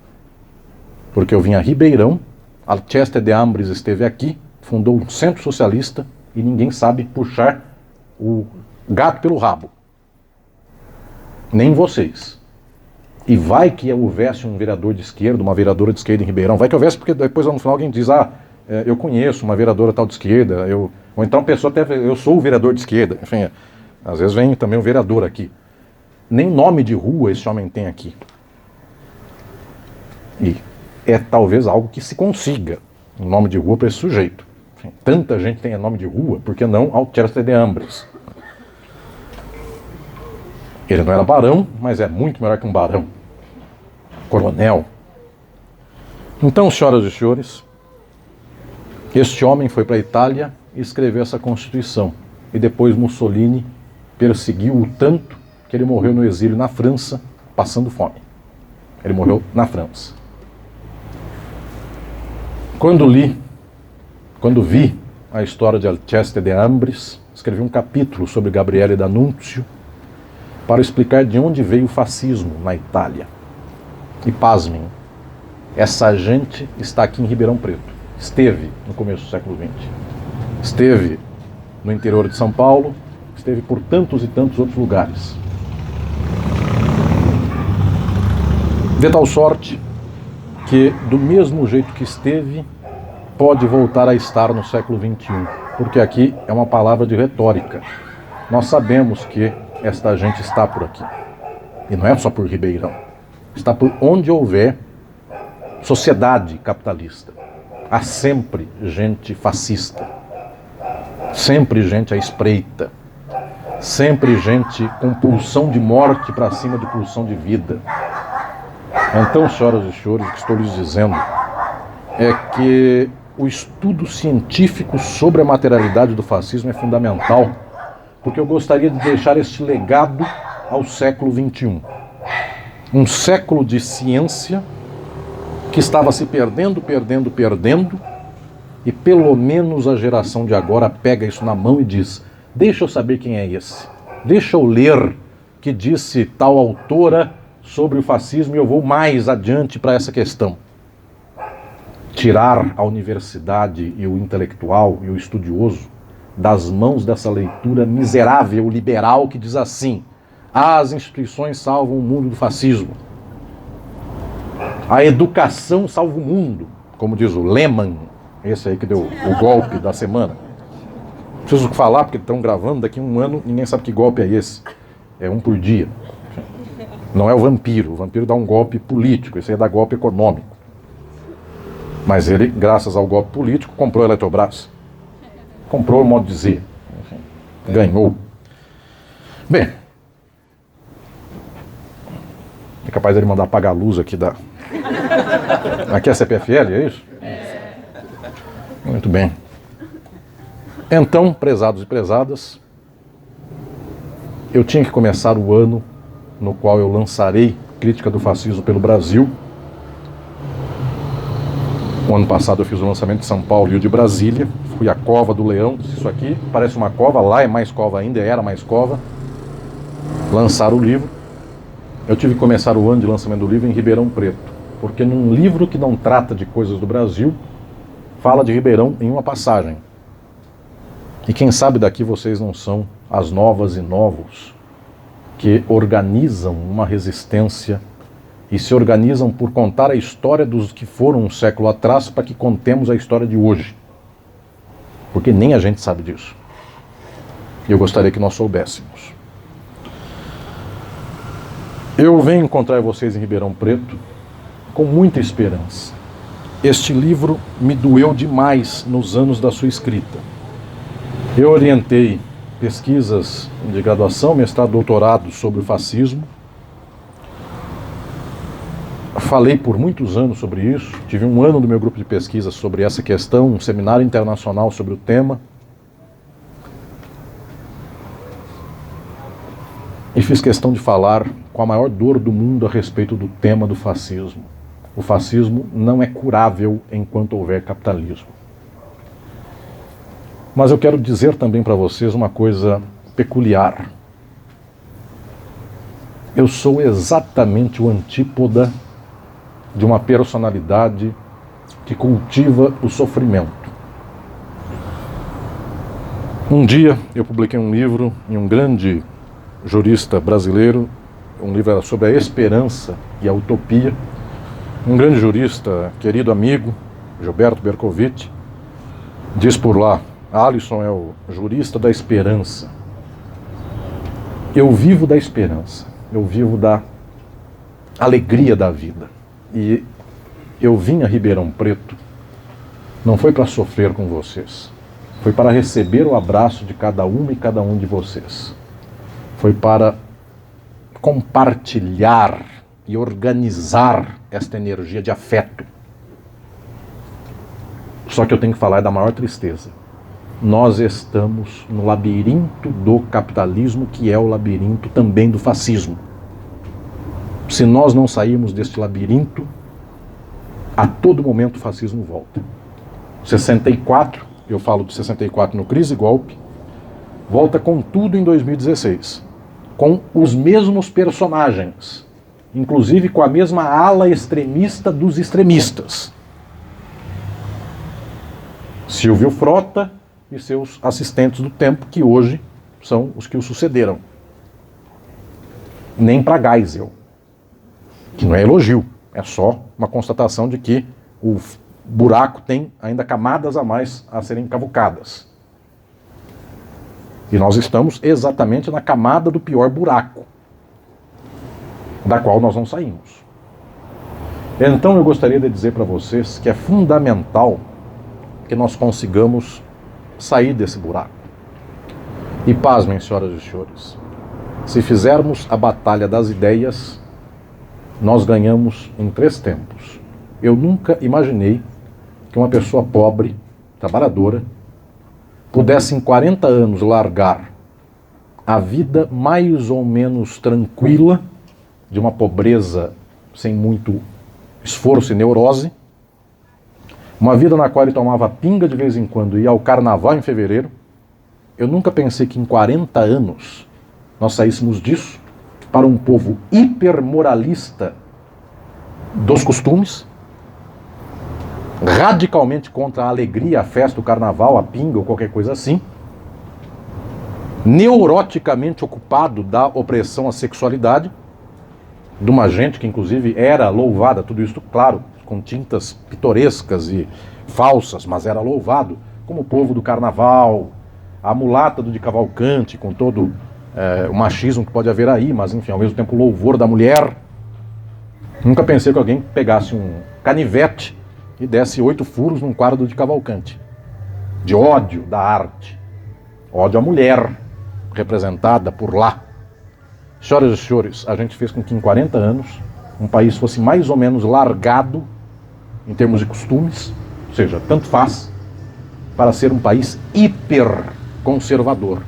Porque eu vim a Ribeirão, Alceste de Ambris esteve aqui, fundou um centro socialista e ninguém sabe puxar o gato pelo rabo. Nem vocês. E vai que houvesse um vereador de esquerda, uma vereadora de esquerda em Ribeirão, vai que houvesse, porque depois no final alguém diz, eu conheço uma vereadora tal de esquerda, ou então a pessoa até, eu sou o vereador de esquerda, enfim, às vezes vem também um vereador aqui. Nem nome de rua esse homem tem aqui. E é talvez algo que se consiga, um nome de rua para esse sujeito. Enfim, tanta gente tem nome de rua, por que não Alceste de Ambris? Ele não era barão, mas é muito melhor que um barão. Coronel. Então, senhoras e senhores, este homem foi para a Itália e escreveu essa Constituição. E depois Mussolini perseguiu-o tanto que ele morreu no exílio na França, passando fome. Ele morreu na França. Quando vi a história de Alceste de Ambris, escrevi um capítulo sobre Gabriele D'Annunzio para explicar de onde veio o fascismo na Itália. E pasmem, essa gente está aqui em Ribeirão Preto. Esteve no começo do século XX. Esteve no interior de São Paulo, esteve por tantos e tantos outros lugares. De tal sorte que, do mesmo jeito que esteve, pode voltar a estar no século XXI. Porque aqui é uma palavra de retórica. Nós sabemos que esta gente está por aqui. E não é só por Ribeirão. Está por onde houver sociedade capitalista. Há sempre gente fascista. Sempre gente à espreita. Sempre gente com pulsão de morte para cima de pulsão de vida. Então, senhoras e senhores, o que estou lhes dizendo é que o estudo científico sobre a materialidade do fascismo é fundamental, porque eu gostaria de deixar este legado ao século XXI. Um século de ciência que estava se perdendo, e pelo menos a geração de agora pega isso na mão e diz: deixa eu saber quem é esse, deixa eu ler que disse tal autora sobre o fascismo e eu vou mais adiante para essa questão. Tirar a universidade e o intelectual e o estudioso das mãos dessa leitura miserável, liberal, que diz assim: as instituições salvam o mundo do fascismo. A educação salva o mundo, como diz o Lehmann, esse aí que deu o golpe da semana. Preciso falar porque estão gravando, daqui a um ano ninguém sabe que golpe é esse. É um por dia. Não é o vampiro dá um golpe político, esse aí dá golpe econômico. Mas ele, graças ao golpe político, comprou a Eletrobras. Comprou o modo de dizer. Enfim, ganhou. Bem, é capaz ele mandar apagar a luz aqui da... Aqui é a CPFL, é isso? Muito bem. Então, prezados e prezadas, eu tinha que começar o ano no qual eu lançarei Crítica do Fascismo pelo Brasil. O ano passado eu fiz o lançamento de São Paulo e o de Brasília. Fui à Cova do Leão, disse: isso aqui parece uma cova, lá é mais cova ainda, era mais cova. Lançar o livro. Eu tive que começar o ano de lançamento do livro em Ribeirão Preto, porque num livro que não trata de coisas do Brasil, fala de Ribeirão em uma passagem. E quem sabe daqui vocês não são as novas e novos que organizam uma resistência e se organizam por contar a história dos que foram um século atrás para que contemos a história de hoje. Porque nem a gente sabe disso. E eu gostaria que nós soubéssemos. Eu venho encontrar vocês em Ribeirão Preto com muita esperança. Este livro me doeu demais nos anos da sua escrita. Eu orientei pesquisas de graduação, mestrado, doutorado sobre o fascismo. Falei por muitos anos sobre isso. Tive um ano do meu grupo de pesquisa sobre essa questão, um seminário internacional sobre o tema. E fiz questão de falar com a maior dor do mundo a respeito do tema do fascismo. O fascismo não é curável enquanto houver capitalismo. Mas eu quero dizer também para vocês uma coisa peculiar. Eu sou exatamente o antípoda de uma personalidade que cultiva o sofrimento. Um dia eu publiquei um livro em um grande jurista brasileiro, um livro era sobre a esperança e a utopia. Um grande jurista, querido amigo, Gilberto Bercovitch, diz por lá: Alisson é o jurista da esperança. Eu vivo da esperança, eu vivo da alegria da vida. E eu vim a Ribeirão Preto, não foi para sofrer com vocês, foi para receber o abraço de cada uma e cada um de vocês. Foi para compartilhar e organizar esta energia de afeto. Só que eu tenho que falar da maior tristeza. Nós estamos no labirinto do capitalismo, que é o labirinto também do fascismo. Se nós não sairmos deste labirinto, a todo momento o fascismo volta. 64, eu falo de 64 no Crise e Golpe, volta com tudo em 2016. Com os mesmos personagens, inclusive com a mesma ala extremista dos extremistas. Silvio Frota e seus assistentes do tempo, que hoje são os que o sucederam. Nem para Geisel, que não é elogio, é só uma constatação de que o buraco tem ainda camadas a mais a serem cavucadas. E nós estamos exatamente na camada do pior buraco, da qual nós não saímos. Então eu gostaria de dizer para vocês que é fundamental que nós consigamos sair desse buraco. E pasmem, senhoras e senhores, se fizermos a batalha das ideias, nós ganhamos em 3 tempos. Eu nunca imaginei que uma pessoa pobre, trabalhadora, pudesse em 40 anos largar a vida mais ou menos tranquila, de uma pobreza sem muito esforço e neurose, uma vida na qual ele tomava pinga de vez em quando e ia ao carnaval em fevereiro. Eu nunca pensei que em 40 anos nós saíssemos disso para um povo hipermoralista dos costumes, radicalmente contra a alegria, a festa, o carnaval, a pinga ou qualquer coisa assim, neuroticamente ocupado da opressão à sexualidade, de uma gente que inclusive era louvada, tudo isso, claro, com tintas pitorescas e falsas, mas era louvado como o povo do carnaval, a mulata do de Cavalcante, com todo o machismo que pode haver aí, mas enfim, ao mesmo tempo o louvor da mulher. Nunca pensei que alguém pegasse um canivete e desse 8 furos num quadro de Cavalcante, de ódio da arte, ódio à mulher, representada por lá. Senhoras e senhores, a gente fez com que em 40 anos um país fosse mais ou menos largado em termos de costumes, ou seja, tanto faz, para ser um país hiperconservador,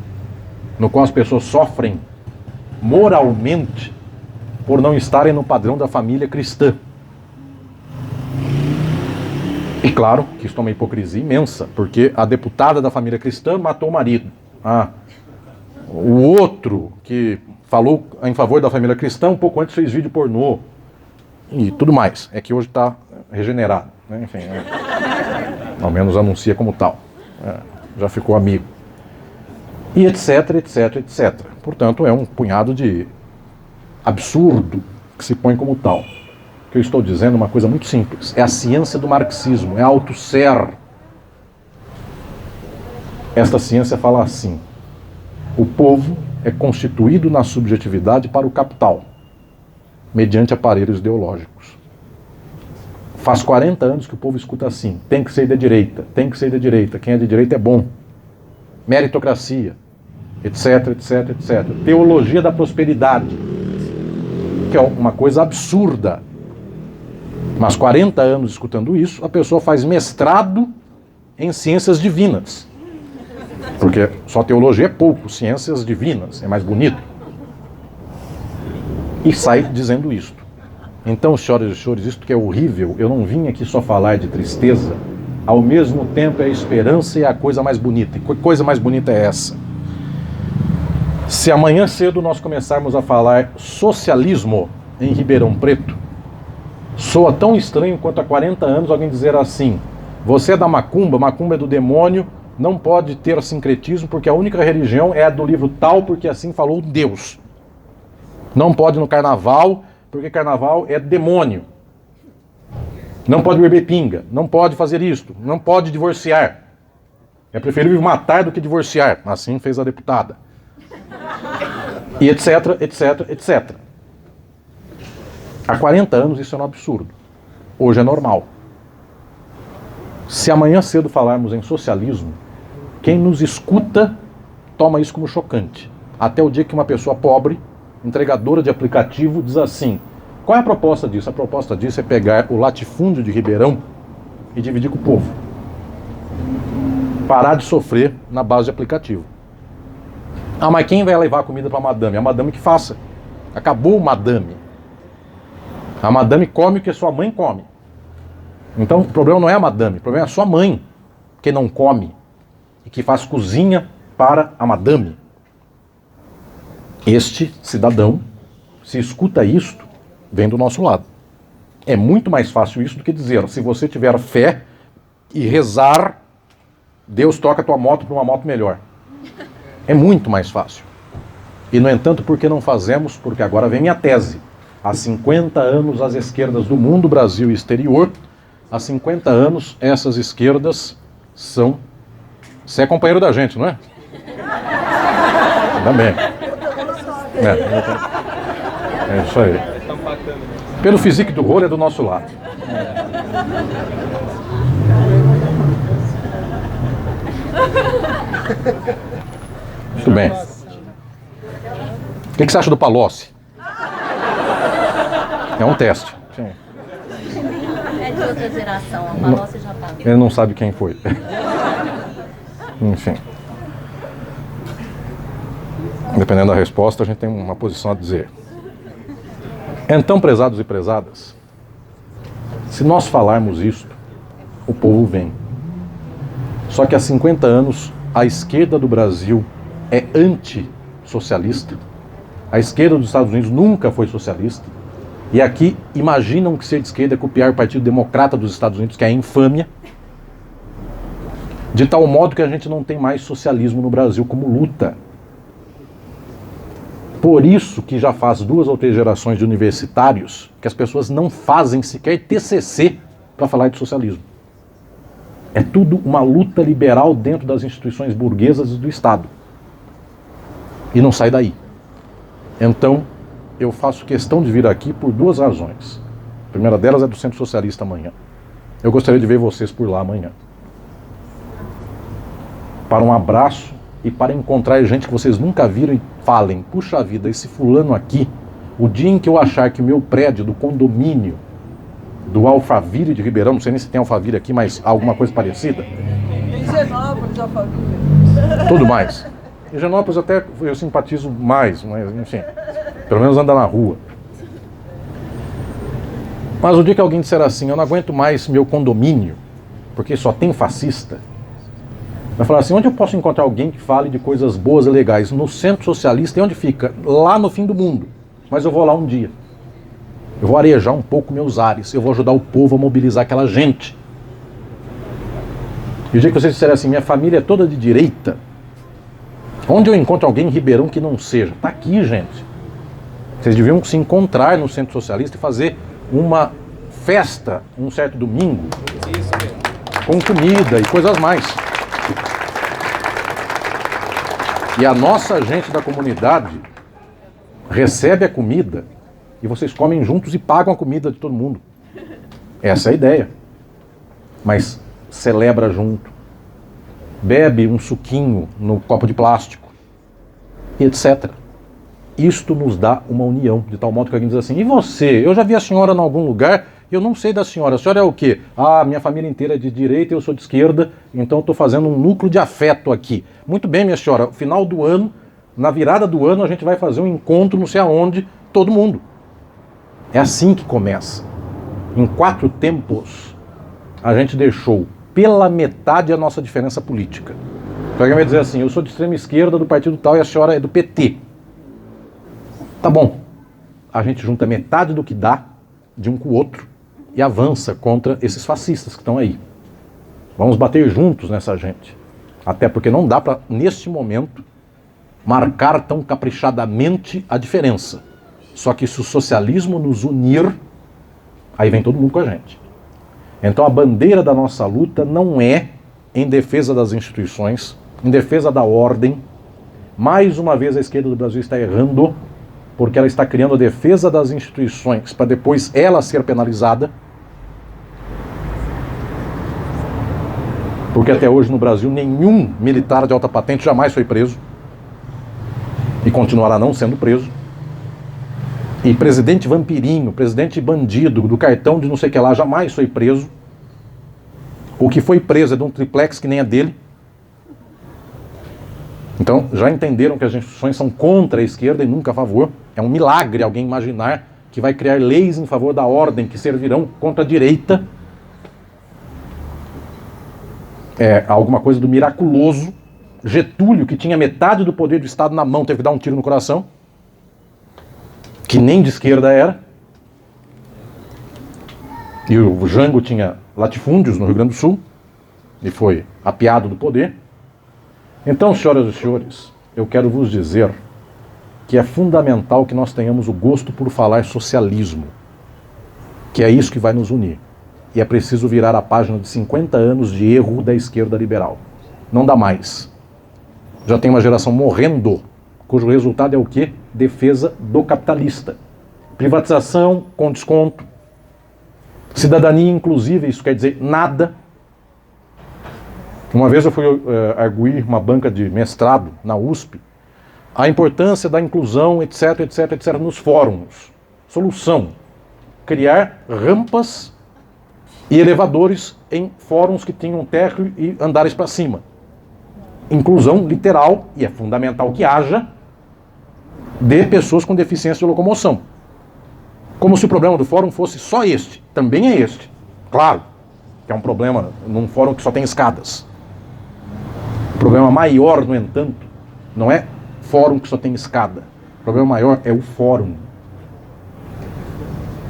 no qual as pessoas sofrem moralmente por não estarem no padrão da família cristã. E claro que isso é uma hipocrisia imensa, porque a deputada da família cristã matou o marido. O outro que falou em favor da família cristã, um pouco antes fez vídeo pornô e tudo mais. É que hoje está regenerado, né? Enfim, ao menos anuncia como tal. Já ficou amigo. E etc, etc, etc. Portanto, é um punhado de absurdo que se põe como tal. O que eu estou dizendo é uma coisa muito simples. É a ciência do marxismo, é a Althusser. Esta ciência fala assim: o povo é constituído na subjetividade para o capital, mediante aparelhos ideológicos. Faz 40 anos que o povo escuta assim: tem que ser da direita, tem que ser da direita, quem é de direita é bom. Meritocracia, etc, etc, etc. Teologia da prosperidade, que é uma coisa absurda. Mas 40 anos escutando isso, a pessoa faz mestrado em ciências divinas. Porque só teologia é pouco, ciências divinas é mais bonito. E sai dizendo isto. Então, senhoras e senhores, isto que é horrível, eu não vim aqui só falar de tristeza, ao mesmo tempo é a esperança e a coisa mais bonita. E que coisa mais bonita é essa? Se amanhã cedo nós começarmos a falar socialismo em Ribeirão Preto, soa tão estranho quanto há 40 anos alguém dizer assim: você é da macumba, macumba é do demônio, não pode ter sincretismo porque a única religião é a do livro tal, porque assim falou Deus. Não pode no carnaval, porque carnaval é demônio. Não pode beber pinga, não pode fazer isto, não pode divorciar. É preferível matar do que divorciar, assim fez a deputada. E etc, etc, etc. Há 40 anos isso é um absurdo. Hoje é normal. Se amanhã cedo falarmos em socialismo, quem nos escuta toma isso como chocante. Até o dia que uma pessoa pobre entregadora de aplicativo, diz assim: qual é a proposta disso? A proposta disso é pegar o latifúndio de Ribeirão e dividir com o povo. Parar de sofrer na base de aplicativo. Ah, mas quem vai levar a comida para a madame? A madame que faça. Acabou o madame. A madame come o que a sua mãe come. Então o problema não é a madame, o problema é a sua mãe, que não come e que faz cozinha para a madame. Este cidadão, se escuta isto, vem do nosso lado. É muito mais fácil isso do que dizer: se você tiver fé e rezar, Deus troca a tua moto por uma moto melhor. É muito mais fácil. E, no entanto, por que não fazemos? Porque agora vem minha tese. Há 50 anos as esquerdas do mundo, Brasil e exterior, há 50 anos essas esquerdas são... Você é companheiro da gente, não é? Também. É isso aí. Pelo physique do rolo é do nosso lado. Muito bem. O que você acha do Palocci? É um teste. Sim. É de outra geração, a Palocci já tá. Ele não sabe quem foi. Enfim. Dependendo da resposta, a gente tem uma posição a dizer. Então, prezados e prezadas, se nós falarmos isto, o povo vem. Só que há 50 anos, a esquerda do Brasil é antissocialista. A esquerda dos Estados Unidos nunca foi socialista. E aqui imaginam que ser de esquerda é copiar o Partido Democrata dos Estados Unidos, que é infâmia. De tal modo que a gente não tem mais socialismo no Brasil como luta. Por isso que já faz 2 ou 3 gerações de universitários que as pessoas não fazem sequer TCC para falar de socialismo. É tudo uma luta liberal dentro das instituições burguesas e do Estado. E não sai daí. Então, eu faço questão de vir aqui por 2 razões. A primeira delas é do Centro Socialista amanhã. Eu gostaria de ver vocês por lá amanhã. Para um abraço e para encontrar gente que vocês nunca viram e falem: puxa vida, esse fulano aqui, o dia em que eu achar que o meu prédio do condomínio do Alphaville de Ribeirão, não sei nem se tem Alphaville aqui, mas alguma coisa parecida. Tem Higienópolis, Alphaville. Tudo mais. Higienópolis até eu simpatizo mais, mas enfim, pelo menos anda na rua. Mas o dia que alguém disser assim: eu não aguento mais meu condomínio, porque só tem fascista, vai falar assim: onde eu posso encontrar alguém que fale de coisas boas e legais? No Centro Socialista. E onde fica? Lá no fim do mundo. Mas eu vou lá um dia. Eu vou arejar um pouco meus ares. Eu vou ajudar o povo a mobilizar aquela gente. E o dia que vocês disserem assim: minha família é toda de direita, onde eu encontro alguém em Ribeirão que não seja? Está aqui, gente. Vocês deviam se encontrar no Centro Socialista e fazer uma festa um certo domingo, com comida e coisas mais. E a nossa gente da comunidade recebe a comida e vocês comem juntos e pagam a comida de todo mundo. Essa é a ideia. Mas celebra junto. Bebe um suquinho no copo de plástico. E etc. Isto nos dá uma união, de tal modo que alguém diz assim: e você? Eu já vi a senhora em algum lugar e eu não sei da senhora. A senhora é o quê? Ah, minha família inteira é de direita e eu sou de esquerda, então eu estou fazendo um núcleo de afeto aqui. Muito bem, minha senhora, no final do ano, na virada do ano, a gente vai fazer um encontro não sei aonde, todo mundo. É assim que começa. Em 4 tempos, a gente deixou pela metade a nossa diferença política. Então alguém vai dizer assim: eu sou de extrema esquerda do partido tal e a senhora é do PT. Tá bom. A gente junta metade do que dá de um com o outro e avança contra esses fascistas que estão aí. Vamos bater juntos nessa gente. Até porque não dá para, neste momento, marcar tão caprichadamente a diferença. Só que se o socialismo nos unir, aí vem todo mundo com a gente. Então a bandeira da nossa luta não é em defesa das instituições, em defesa da ordem. Mais uma vez a esquerda do Brasil está errando, porque ela está criando a defesa das instituições para depois ela ser penalizada. Porque até hoje no Brasil nenhum militar de alta patente jamais foi preso e continuará não sendo preso. E presidente vampirinho, presidente bandido, do cartão de não sei o que lá, jamais foi preso. O que foi preso é de um triplex que nem é dele. Então, já entenderam que as instituições são contra a esquerda e nunca a favor. É um milagre alguém imaginar que vai criar leis em favor da ordem que servirão contra a direita. É alguma coisa do miraculoso. Getúlio, que tinha metade do poder do Estado na mão, teve que dar um tiro no coração. Que nem de esquerda era. E o Jango tinha latifúndios no Rio Grande do Sul. E foi apeado do poder. Então, senhoras e senhores, eu quero vos dizer que é fundamental que nós tenhamos o gosto por falar socialismo. Que é isso que vai nos unir. E é preciso virar a página de 50 anos de erro da esquerda liberal. Não dá mais. Já tem uma geração morrendo, cujo resultado é o quê? Defesa do capitalista. Privatização com desconto. Cidadania inclusive, isso quer dizer nada. Uma vez eu fui arguir uma banca de mestrado na USP, a importância da inclusão, etc, etc, etc, nos fóruns. Solução: criar rampas e elevadores em fóruns que tenham térreo e andares para cima. Inclusão literal, e é fundamental que haja, de pessoas com deficiência de locomoção. Como se o problema do fórum fosse só este. Também é este. Claro, que é um problema num fórum que só tem escadas. O problema maior, no entanto, não é fórum que só tem escada. O problema maior é o fórum.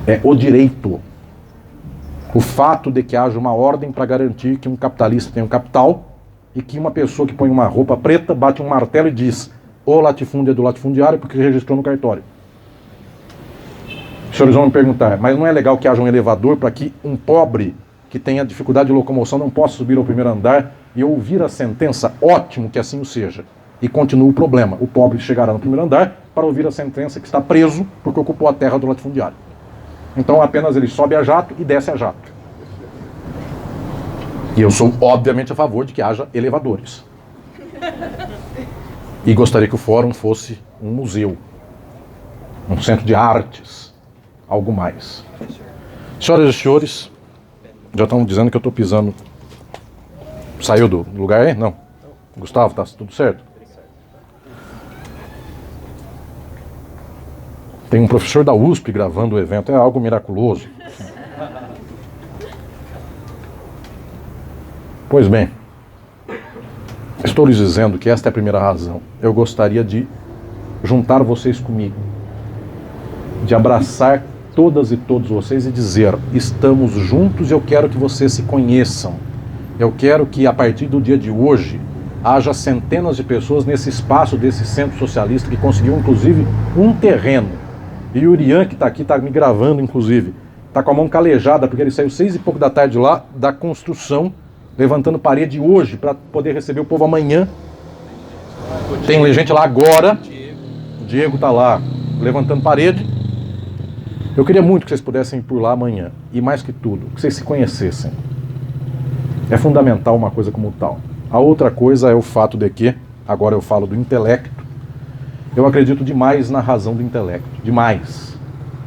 É o direito. O fato de que haja uma ordem para garantir que um capitalista tenha um capital e que uma pessoa que põe uma roupa preta bate um martelo e diz: o latifúndio é do latifundiário porque registrou no cartório. Os senhores vão me perguntar, mas não é legal que haja um elevador para que um pobre que tenha dificuldade de locomoção não possa subir ao primeiro andar e ouvir a sentença? Ótimo que assim o seja. E continua o problema. O pobre chegará no primeiro andar para ouvir a sentença que está preso porque ocupou a terra do latifundiário. Então apenas ele sobe a jato e desce a jato. E eu sou obviamente a favor de que haja elevadores. E gostaria que o fórum fosse um museu, um centro de artes, algo mais. Senhoras e senhores, já estão dizendo que eu estou pisando. Saiu do lugar aí? Não. Gustavo, está tudo certo? Tem um professor da USP gravando o evento, é algo miraculoso. Pois bem, estou lhes dizendo que esta é a primeira razão. Eu gostaria de juntar vocês comigo, de abraçar todas e todos vocês e dizer: estamos juntos e eu quero que vocês se conheçam. Eu quero que a partir do dia de hoje haja centenas de pessoas nesse espaço desse centro socialista que conseguiu inclusive um terreno. E o Irian, que está aqui, está me gravando inclusive, está com a mão calejada porque ele saiu 6 e pouco da tarde lá da construção, levantando parede hoje para poder receber o povo amanhã. Tem gente lá agora, o Diego está lá levantando parede. Eu queria muito que vocês pudessem ir por lá amanhã. E mais que tudo, que vocês se conhecessem. É fundamental uma coisa como tal. A outra coisa é o fato de que, agora eu falo do intelecto, eu acredito demais na razão do intelecto. Demais.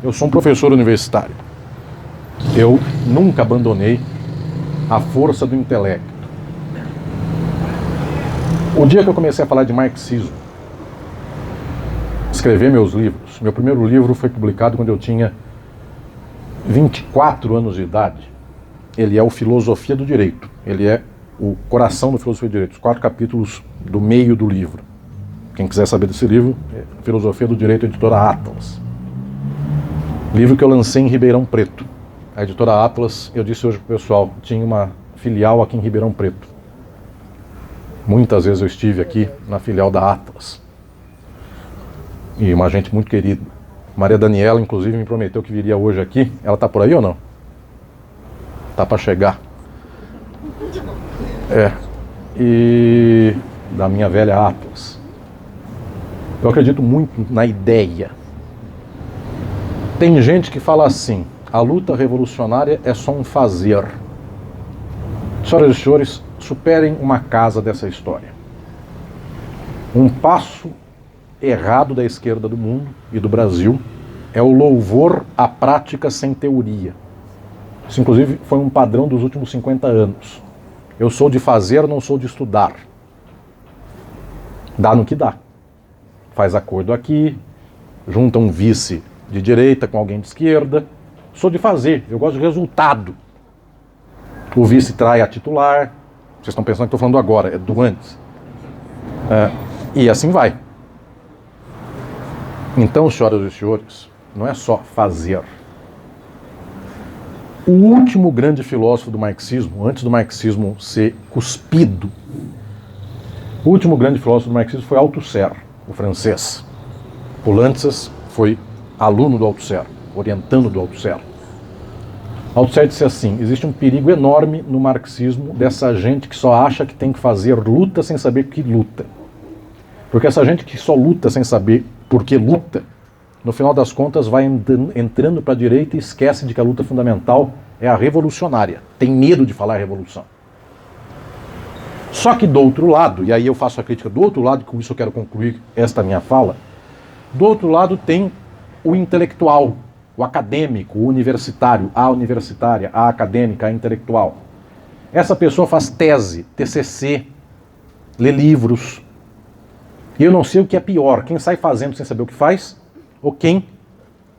Eu sou um professor universitário. Eu nunca abandonei a força do intelecto. O dia que eu comecei a falar de marxismo, escrever meus livros, meu primeiro livro foi publicado quando eu tinha 24 anos de idade. Ele é o Filosofia do Direito. Ele é o coração do Filosofia do Direito, os 4 capítulos do meio do livro. Quem quiser saber desse livro, é Filosofia do Direito, editora Atlas. Livro que eu lancei em Ribeirão Preto. A editora Atlas, eu disse hoje para o pessoal, tinha uma filial aqui em Ribeirão Preto. Muitas vezes eu estive aqui na filial da Atlas. E uma gente muito querida. Maria Daniela, inclusive, me prometeu que viria hoje aqui. Ela está por aí ou não? Está para chegar. E da minha velha Atlas. Eu acredito muito na ideia. Tem gente que fala assim: a luta revolucionária é só um fazer. Senhoras e senhores, superem uma casa dessa história. Um passo errado da esquerda do mundo e do Brasil é o louvor à prática sem teoria. Isso, inclusive, foi um padrão dos últimos 50 anos. Eu sou de fazer, não sou de estudar. Dá no que dá. Faz acordo aqui, junta um vice de direita com alguém de esquerda. Sou de fazer, eu gosto de resultado. O vice trai a titular. Vocês estão pensando que estou falando agora, é do antes. E assim vai. Então, senhoras e senhores, não é só fazer. O último grande filósofo do marxismo, antes do marxismo ser cuspido, o último grande filósofo do marxismo foi Althusser, o francês. O Lantzas foi aluno do Althusser, orientando do Althusser. Althusser disse assim: existe um perigo enorme no marxismo dessa gente que só acha que tem que fazer luta sem saber que luta. Porque essa gente que só luta sem saber por que luta, no final das contas vai entrando para a direita e esquece de que a luta fundamental é a revolucionária. Tem medo de falar revolução. Só que do outro lado, e aí eu faço a crítica do outro lado, com isso eu quero concluir esta minha fala, do outro lado tem o intelectual, o acadêmico, o universitário, a universitária, a acadêmica, a intelectual. Essa pessoa faz tese, TCC, lê livros. E eu não sei o que é pior, quem sai fazendo sem saber o que faz, ou quem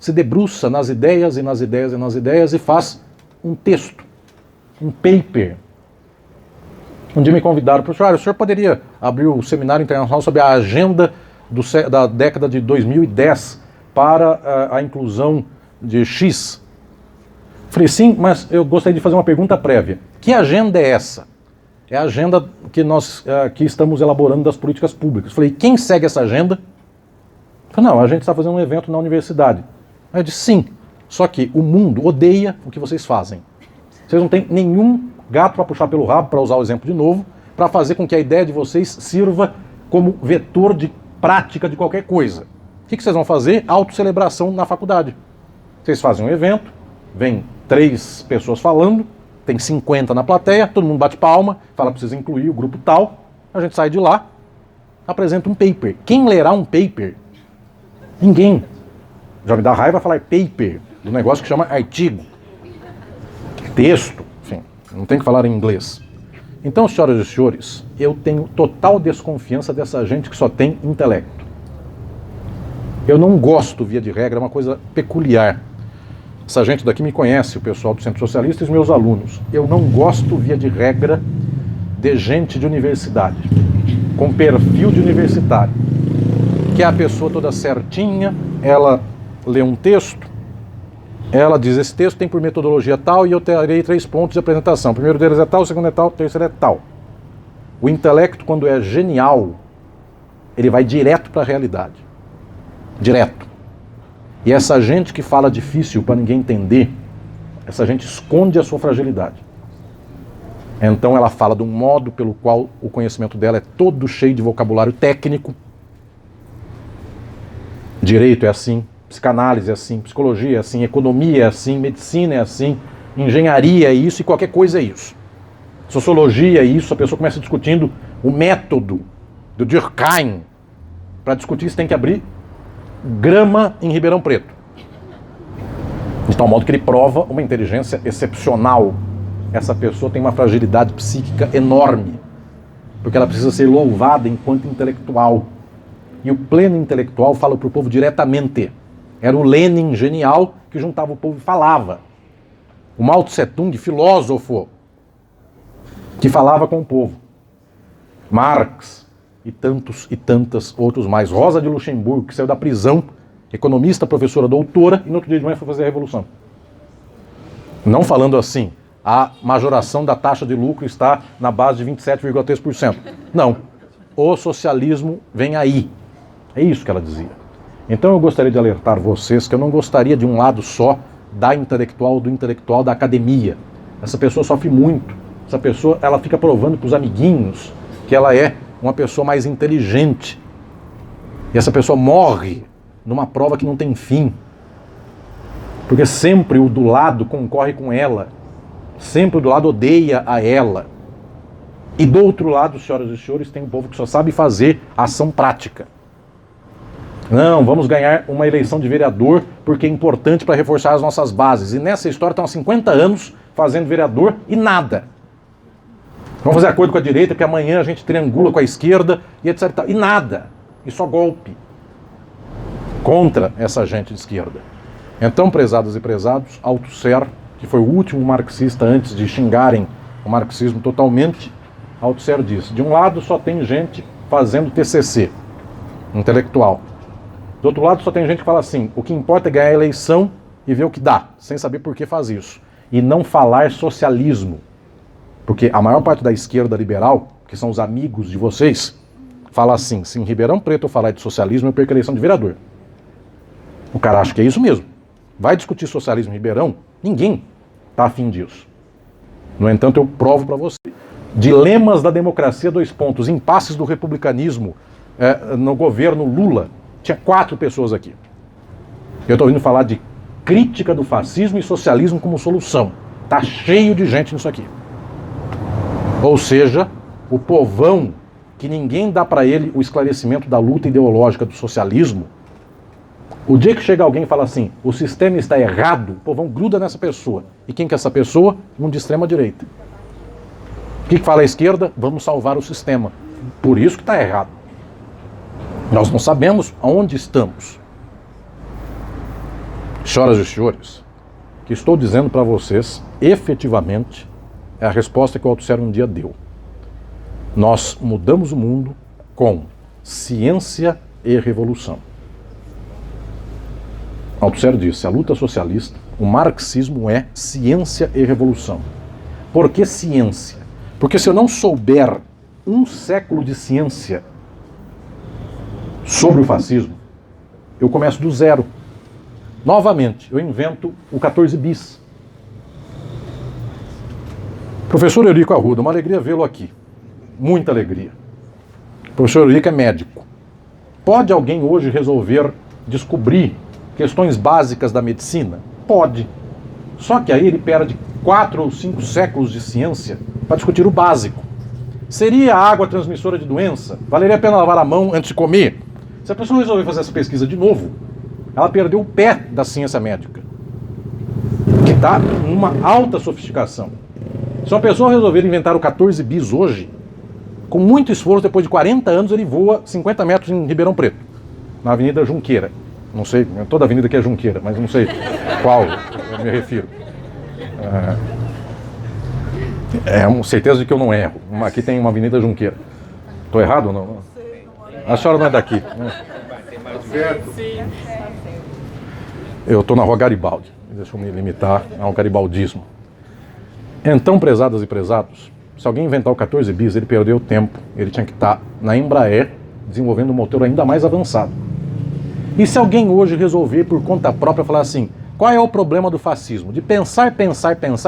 se debruça nas ideias e nas ideias e nas ideias e faz um texto, um paper. Um dia me convidaram, professor, o senhor poderia abrir o seminário internacional sobre a agenda da década de 2010 para a inclusão de X? Falei, sim, mas eu gostaria de fazer uma pergunta prévia. Que agenda é essa? É a agenda que nós aqui estamos elaborando das políticas públicas. Falei, quem segue essa agenda? Falei, não, a gente está fazendo um evento na universidade. Aí eu disse, sim, só que o mundo odeia o que vocês fazem. Vocês não têm nenhum gato para puxar pelo rabo, para usar o exemplo de novo, para fazer com que a ideia de vocês sirva como vetor de prática de qualquer coisa. O que vocês vão fazer? Autocelebração na faculdade. Vocês fazem um evento, vem 3 pessoas falando, tem 50 na plateia, todo mundo bate palma, fala que precisa incluir o grupo tal, a gente sai de lá, apresenta um paper. Quem lerá um paper? Ninguém. Já me dá raiva falar paper, do negócio que chama artigo, texto, enfim, não tem que falar em inglês. Então, senhoras e senhores, eu tenho total desconfiança dessa gente que só tem intelecto. Eu não gosto, via de regra, é uma coisa peculiar. Essa gente daqui me conhece, o pessoal do Centro Socialista e os meus alunos. Eu não gosto, via de regra, de gente de universidade, com perfil de universitário, que é a pessoa toda certinha, ela lê um texto, ela diz, esse texto tem por metodologia tal e eu terei 3 pontos de apresentação. O primeiro deles é tal, o segundo é tal, o terceiro é tal. O intelecto, quando é genial, ele vai direto para a realidade. Direto. E essa gente que fala difícil para ninguém entender, essa gente esconde a sua fragilidade. Então ela fala de um modo pelo qual o conhecimento dela é todo cheio de vocabulário técnico. Direito é assim, psicanálise é assim, psicologia é assim, economia é assim, medicina é assim, engenharia é isso e qualquer coisa é isso. Sociologia é isso, a pessoa começa discutindo o método do Durkheim. Para discutir, você tem que abrir grama em Ribeirão Preto. De tal modo que ele prova uma inteligência excepcional. Essa pessoa tem uma fragilidade psíquica enorme, porque ela precisa ser louvada enquanto intelectual. E o pleno intelectual fala para o povo diretamente. Era o Lenin genial que juntava o povo e falava. O Mao Tse Tung, filósofo, que falava com o povo. Marx e tantos e tantas outros mais. Rosa de Luxemburgo, que saiu da prisão, economista, professora, doutora, e no outro dia de manhã foi fazer a revolução. Não falando assim, a majoração da taxa de lucro está na base de 27,3%. Não. O socialismo vem aí. É isso que ela dizia. Então eu gostaria de alertar vocês que eu não gostaria de um lado só da intelectual, do intelectual da academia. Essa pessoa sofre muito. Essa pessoa, ela fica provando para os amiguinhos que ela é uma pessoa mais inteligente. E essa pessoa morre numa prova que não tem fim. Porque sempre o do lado concorre com ela. Sempre o do lado odeia a ela. E do outro lado, senhoras e senhores, tem um povo que só sabe fazer ação prática. Não, vamos ganhar uma eleição de vereador porque é importante para reforçar as nossas bases. E nessa história estão há 50 anos fazendo vereador e nada. Vamos fazer acordo com a direita que amanhã a gente triangula com a esquerda e etc. E nada. E só golpe contra essa gente de esquerda. Então, prezadas e prezados, Althusser, que foi o último marxista antes de xingarem o marxismo totalmente, Althusser disse, de um lado só tem gente fazendo TCC, intelectual. Do outro lado só tem gente que fala assim, o que importa é ganhar a eleição e ver o que dá, sem saber por que faz isso. E não falar socialismo. Porque a maior parte da esquerda liberal, que são os amigos de vocês, fala assim, se em Ribeirão Preto eu falar de socialismo, eu perco a eleição de vereador. O cara acha que é isso mesmo. Vai discutir socialismo em Ribeirão? Ninguém está afim disso. No entanto, eu provo para você. Dilemas da democracia, 2 pontos. Impasses do republicanismo no governo Lula. Tinha 4 pessoas aqui. Eu estou ouvindo falar de crítica do fascismo e socialismo como solução. Está cheio de gente nisso aqui. Ou seja, o povão, que ninguém dá para ele o esclarecimento da luta ideológica do socialismo, o dia que chega alguém e fala assim, o sistema está errado, o povão gruda nessa pessoa. E quem que é essa pessoa? Um de extrema direita. O que fala a esquerda? Vamos salvar o sistema. Por isso que está errado. Nós não sabemos aonde estamos. Senhoras e senhores, o que estou dizendo para vocês, efetivamente, é a resposta que o Althusser um dia deu. Nós mudamos o mundo com ciência e revolução. Althusser disse, a luta socialista, o marxismo é ciência e revolução. Por que ciência? Porque se eu não souber um século de ciência sobre o fascismo, eu começo do zero. Novamente, eu invento o 14 bis. Professor Eurico Arruda, uma alegria vê-lo aqui. Muita alegria. O professor Eurico é médico. Pode alguém hoje resolver descobrir questões básicas da medicina? Pode. Só que aí ele perde 4 ou 5 séculos de ciência para discutir o básico. Seria a água transmissora de doença? Valeria a pena lavar a mão antes de comer? Se a pessoa resolver fazer essa pesquisa de novo, ela perdeu o pé da ciência médica, que está numa alta sofisticação. Se uma pessoa resolver inventar o 14 bis hoje, com muito esforço, depois de 40 anos, ele voa 50 metros em Ribeirão Preto, na Avenida Junqueira. Não sei, toda avenida aqui é Junqueira, mas não sei qual eu me refiro. Certeza de que eu não erro. Aqui tem uma Avenida Junqueira. Estou errado ou não? A senhora não é daqui. Eu estou na Rua Garibaldi. Deixa eu me limitar ao garibaldismo. Então, prezadas e prezados, se alguém inventar o 14 bis, ele perdeu tempo. Ele tinha que estar na Embraer, desenvolvendo um motor ainda mais avançado. E se alguém hoje resolver, por conta própria, falar assim, qual é o problema do fascismo? De pensar,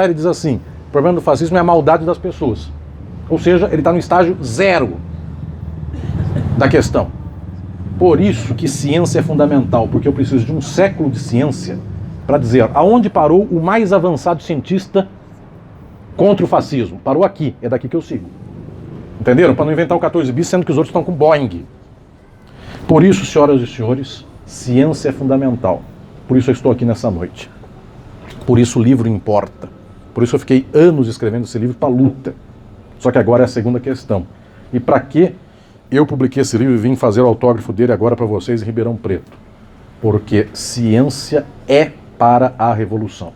ele diz assim, o problema do fascismo é a maldade das pessoas. Ou seja, ele está no estágio 0 da questão. Por isso que ciência é fundamental, porque eu preciso de um século de ciência para dizer aonde parou o mais avançado cientista contra o fascismo. Parou aqui, é daqui que eu sigo. Entenderam? Para não inventar o 14 bis, sendo que os outros estão com Boeing. Por isso, senhoras e senhores, ciência é fundamental. Por isso eu estou aqui nessa noite. Por isso o livro importa. Por isso eu fiquei anos escrevendo esse livro para a luta. Só que agora é a segunda questão. E para que eu publiquei esse livro e vim fazer o autógrafo dele agora para vocês em Ribeirão Preto? Porque ciência é para a revolução.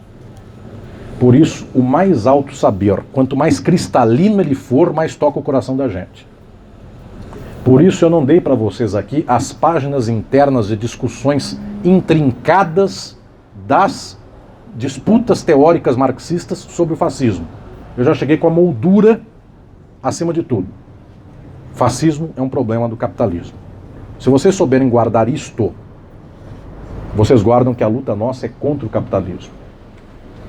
Por isso, o mais alto saber, quanto mais cristalino ele for, mais toca o coração da gente. Por isso eu não dei para vocês aqui as páginas internas de discussões intrincadas das disputas teóricas marxistas sobre o fascismo. Eu já cheguei com a moldura acima de tudo. Fascismo é um problema do capitalismo. Se vocês souberem guardar isto, vocês guardam que a luta nossa é contra o capitalismo.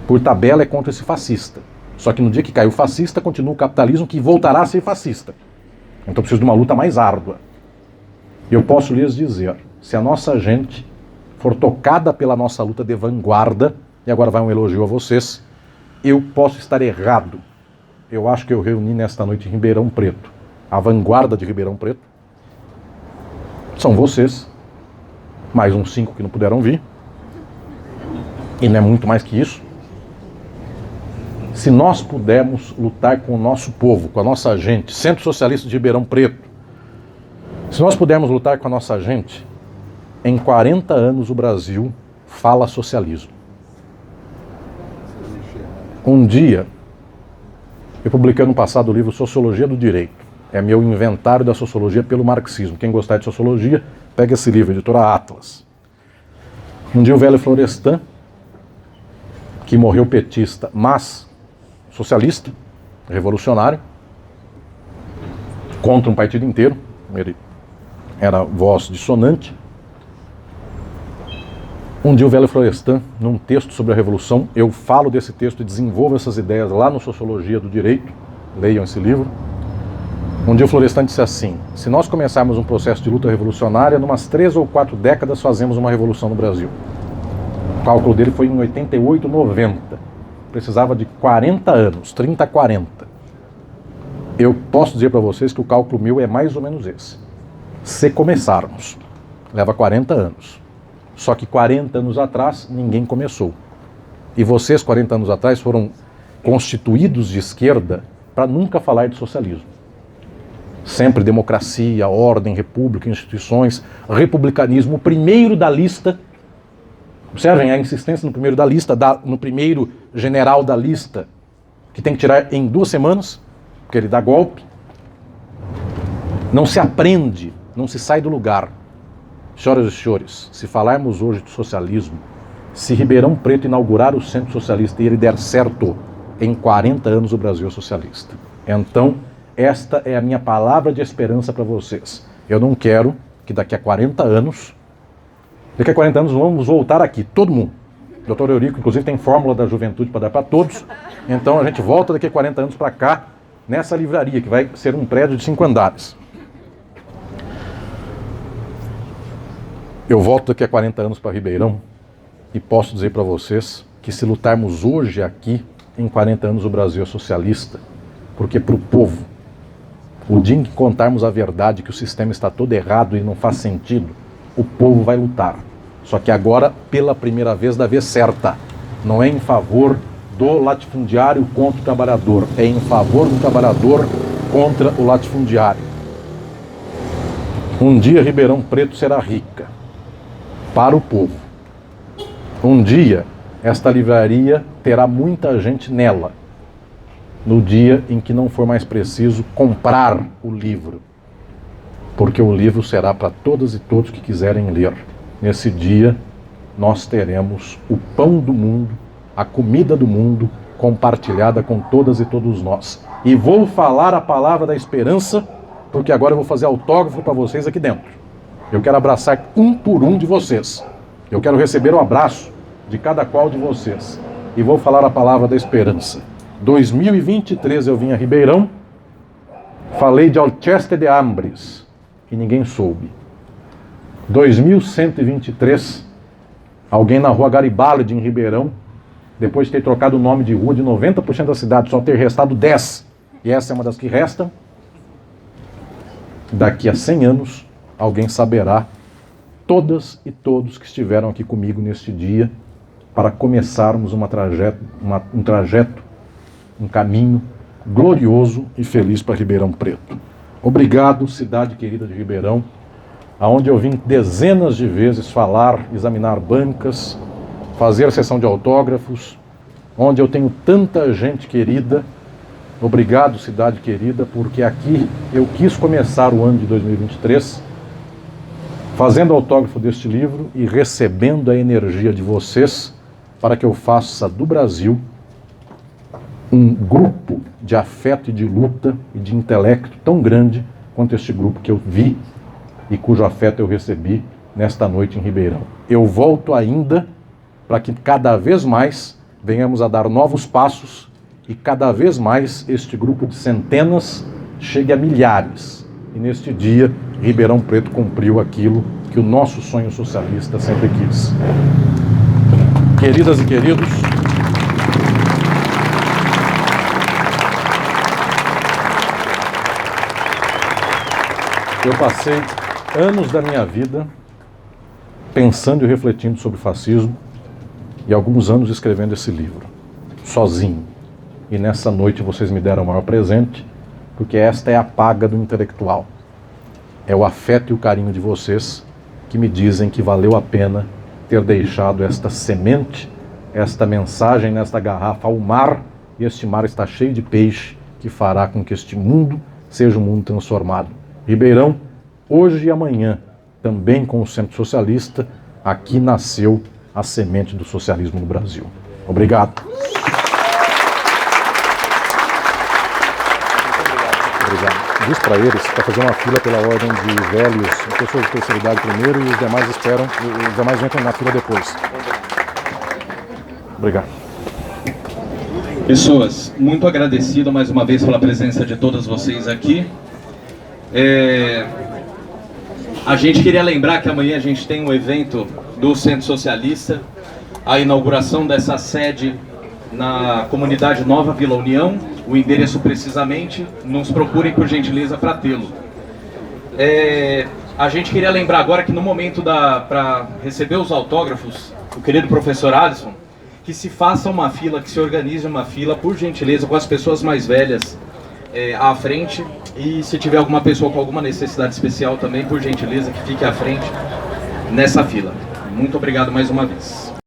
Por tabela é contra esse fascista. Só que no dia que cai o fascista, continua o capitalismo que voltará a ser fascista. Então preciso de uma luta mais árdua. E eu posso lhes dizer, se a nossa gente for tocada pela nossa luta de vanguarda, e agora vai um elogio a vocês, eu posso estar errado. Eu acho que eu reuni nesta noite em Ribeirão Preto. A vanguarda de Ribeirão Preto são vocês. mais uns 5 que não puderam vir, e não é muito mais que isso. Se nós pudermos lutar com o nosso povo, com a nossa gente, Centro Socialista de Ribeirão Preto, se nós pudermos lutar com a nossa gente, em 40 anos o Brasil fala socialismo. Um dia, eu publiquei ano passado o livro Sociologia do Direito. É meu inventário da sociologia pelo marxismo. Quem gostar de sociologia, pega esse livro, editora Atlas. Um dia o velho Florestan, que morreu petista, mas socialista, revolucionário, contra um partido inteiro, ele era voz dissonante. Um dia o velho Florestan, num texto sobre a Revolução, eu falo desse texto e desenvolvo essas ideias lá no Sociologia do Direito, leiam esse livro. Um dia o Florestan disse assim: se nós começarmos um processo de luta revolucionária, numas 3 ou 4 décadas fazemos uma revolução no Brasil. O cálculo dele foi em 88, 90. Precisava de 40 anos, 30 a 40. Eu posso dizer para vocês que o cálculo meu é mais ou menos esse. Se começarmos, leva 40 anos. Só que 40 anos atrás, ninguém começou. E vocês, 40 anos atrás, foram constituídos de esquerda para nunca falar de socialismo. Sempre democracia, ordem, república, instituições, republicanismo. O primeiro da lista, observem a insistência no primeiro da lista, no primeiro general da lista, que tem que tirar em 2 semanas, porque ele dá golpe. Não se aprende, não se sai do lugar. Senhoras e senhores, se falarmos hoje de socialismo, se Ribeirão Preto inaugurar o Centro Socialista e ele der certo, em 40 anos o Brasil é socialista. Então, esta é a minha palavra de esperança para vocês. Eu não quero que daqui a 40 anos vamos voltar aqui, todo mundo. O Dr. Eurico, inclusive, tem fórmula da juventude para dar para todos. Então a gente volta daqui a 40 anos para cá, nessa livraria, que vai ser um prédio de 5 andares. Eu volto daqui a 40 anos para Ribeirão e posso dizer para vocês que se lutarmos hoje aqui, em 40 anos o Brasil é socialista, porque para o povo, o dia em que contarmos a verdade, que o sistema está todo errado e não faz sentido, o povo vai lutar. Só que agora, pela primeira vez, da vez certa. Não é em favor do latifundiário contra o trabalhador, é em favor do trabalhador contra o latifundiário. Um dia Ribeirão Preto será rica, para o povo. Um dia, esta livraria terá muita gente nela, no dia em que não for mais preciso comprar o livro, porque o livro será para todas e todos que quiserem ler. Nesse dia, nós teremos o pão do mundo, a comida do mundo, compartilhada com todas e todos nós. E vou falar a palavra da esperança, porque agora eu vou fazer autógrafo para vocês aqui dentro. Eu quero abraçar um por um de vocês. Eu quero receber o abraço de cada qual de vocês. E vou falar a palavra da esperança. 2023 eu vim a Ribeirão, falei de Alceste de Ambris, e ninguém soube. 2123, alguém na rua Garibaldi, em Ribeirão, depois de ter trocado o nome de rua de 90% da cidade, só ter restado 10, e essa é uma das que restam, daqui a 100 anos, alguém saberá, todas e todos que estiveram aqui comigo neste dia, para começarmos um trajeto, um caminho glorioso e feliz para Ribeirão Preto. Obrigado, cidade querida de Ribeirão, aonde eu vim dezenas de vezes falar, examinar bancas, fazer sessão de autógrafos, onde eu tenho tanta gente querida. Obrigado, cidade querida, porque aqui eu quis começar o ano de 2023 fazendo autógrafo deste livro e recebendo a energia de vocês para que eu faça do Brasil um grupo de afeto e de luta e de intelecto tão grande quanto este grupo que eu vi e cujo afeto eu recebi nesta noite em Ribeirão. Eu volto ainda para que cada vez mais venhamos a dar novos passos e cada vez mais este grupo de centenas chegue a milhares. E neste dia, Ribeirão Preto cumpriu aquilo que o nosso sonho socialista sempre quis. Queridas e queridos, eu passei anos da minha vida pensando e refletindo sobre o fascismo e alguns anos escrevendo esse livro, sozinho. E nessa noite vocês me deram o maior presente, porque esta é a paga do intelectual. É o afeto e o carinho de vocês que me dizem que valeu a pena ter deixado esta semente, esta mensagem nesta garrafa ao mar, e este mar está cheio de peixe que fará com que este mundo seja um mundo transformado. Ribeirão, hoje e amanhã, também com o Centro Socialista, aqui nasceu a semente do socialismo no Brasil. Obrigado. Obrigado. Diz para eles para fazer uma fila pela ordem de velhos, pessoas de terceira idade primeiro, e os demais esperam, os demais entram na fila depois. Obrigado. Pessoas, muito agradecido mais uma vez pela presença de todos vocês aqui. A gente queria lembrar que amanhã a gente tem um evento do Centro Socialista, a inauguração dessa sede na comunidade Nova Vila União. O endereço precisamente, nos procurem por gentileza para tê-lo. A gente queria lembrar agora que no momento para receber os autógrafos, o querido professor Alisson, que se faça uma fila, que se organize uma fila, por gentileza, com as pessoas mais velhas à frente. E se tiver alguma pessoa com alguma necessidade especial também, por gentileza, que fique à frente nessa fila. Muito obrigado mais uma vez.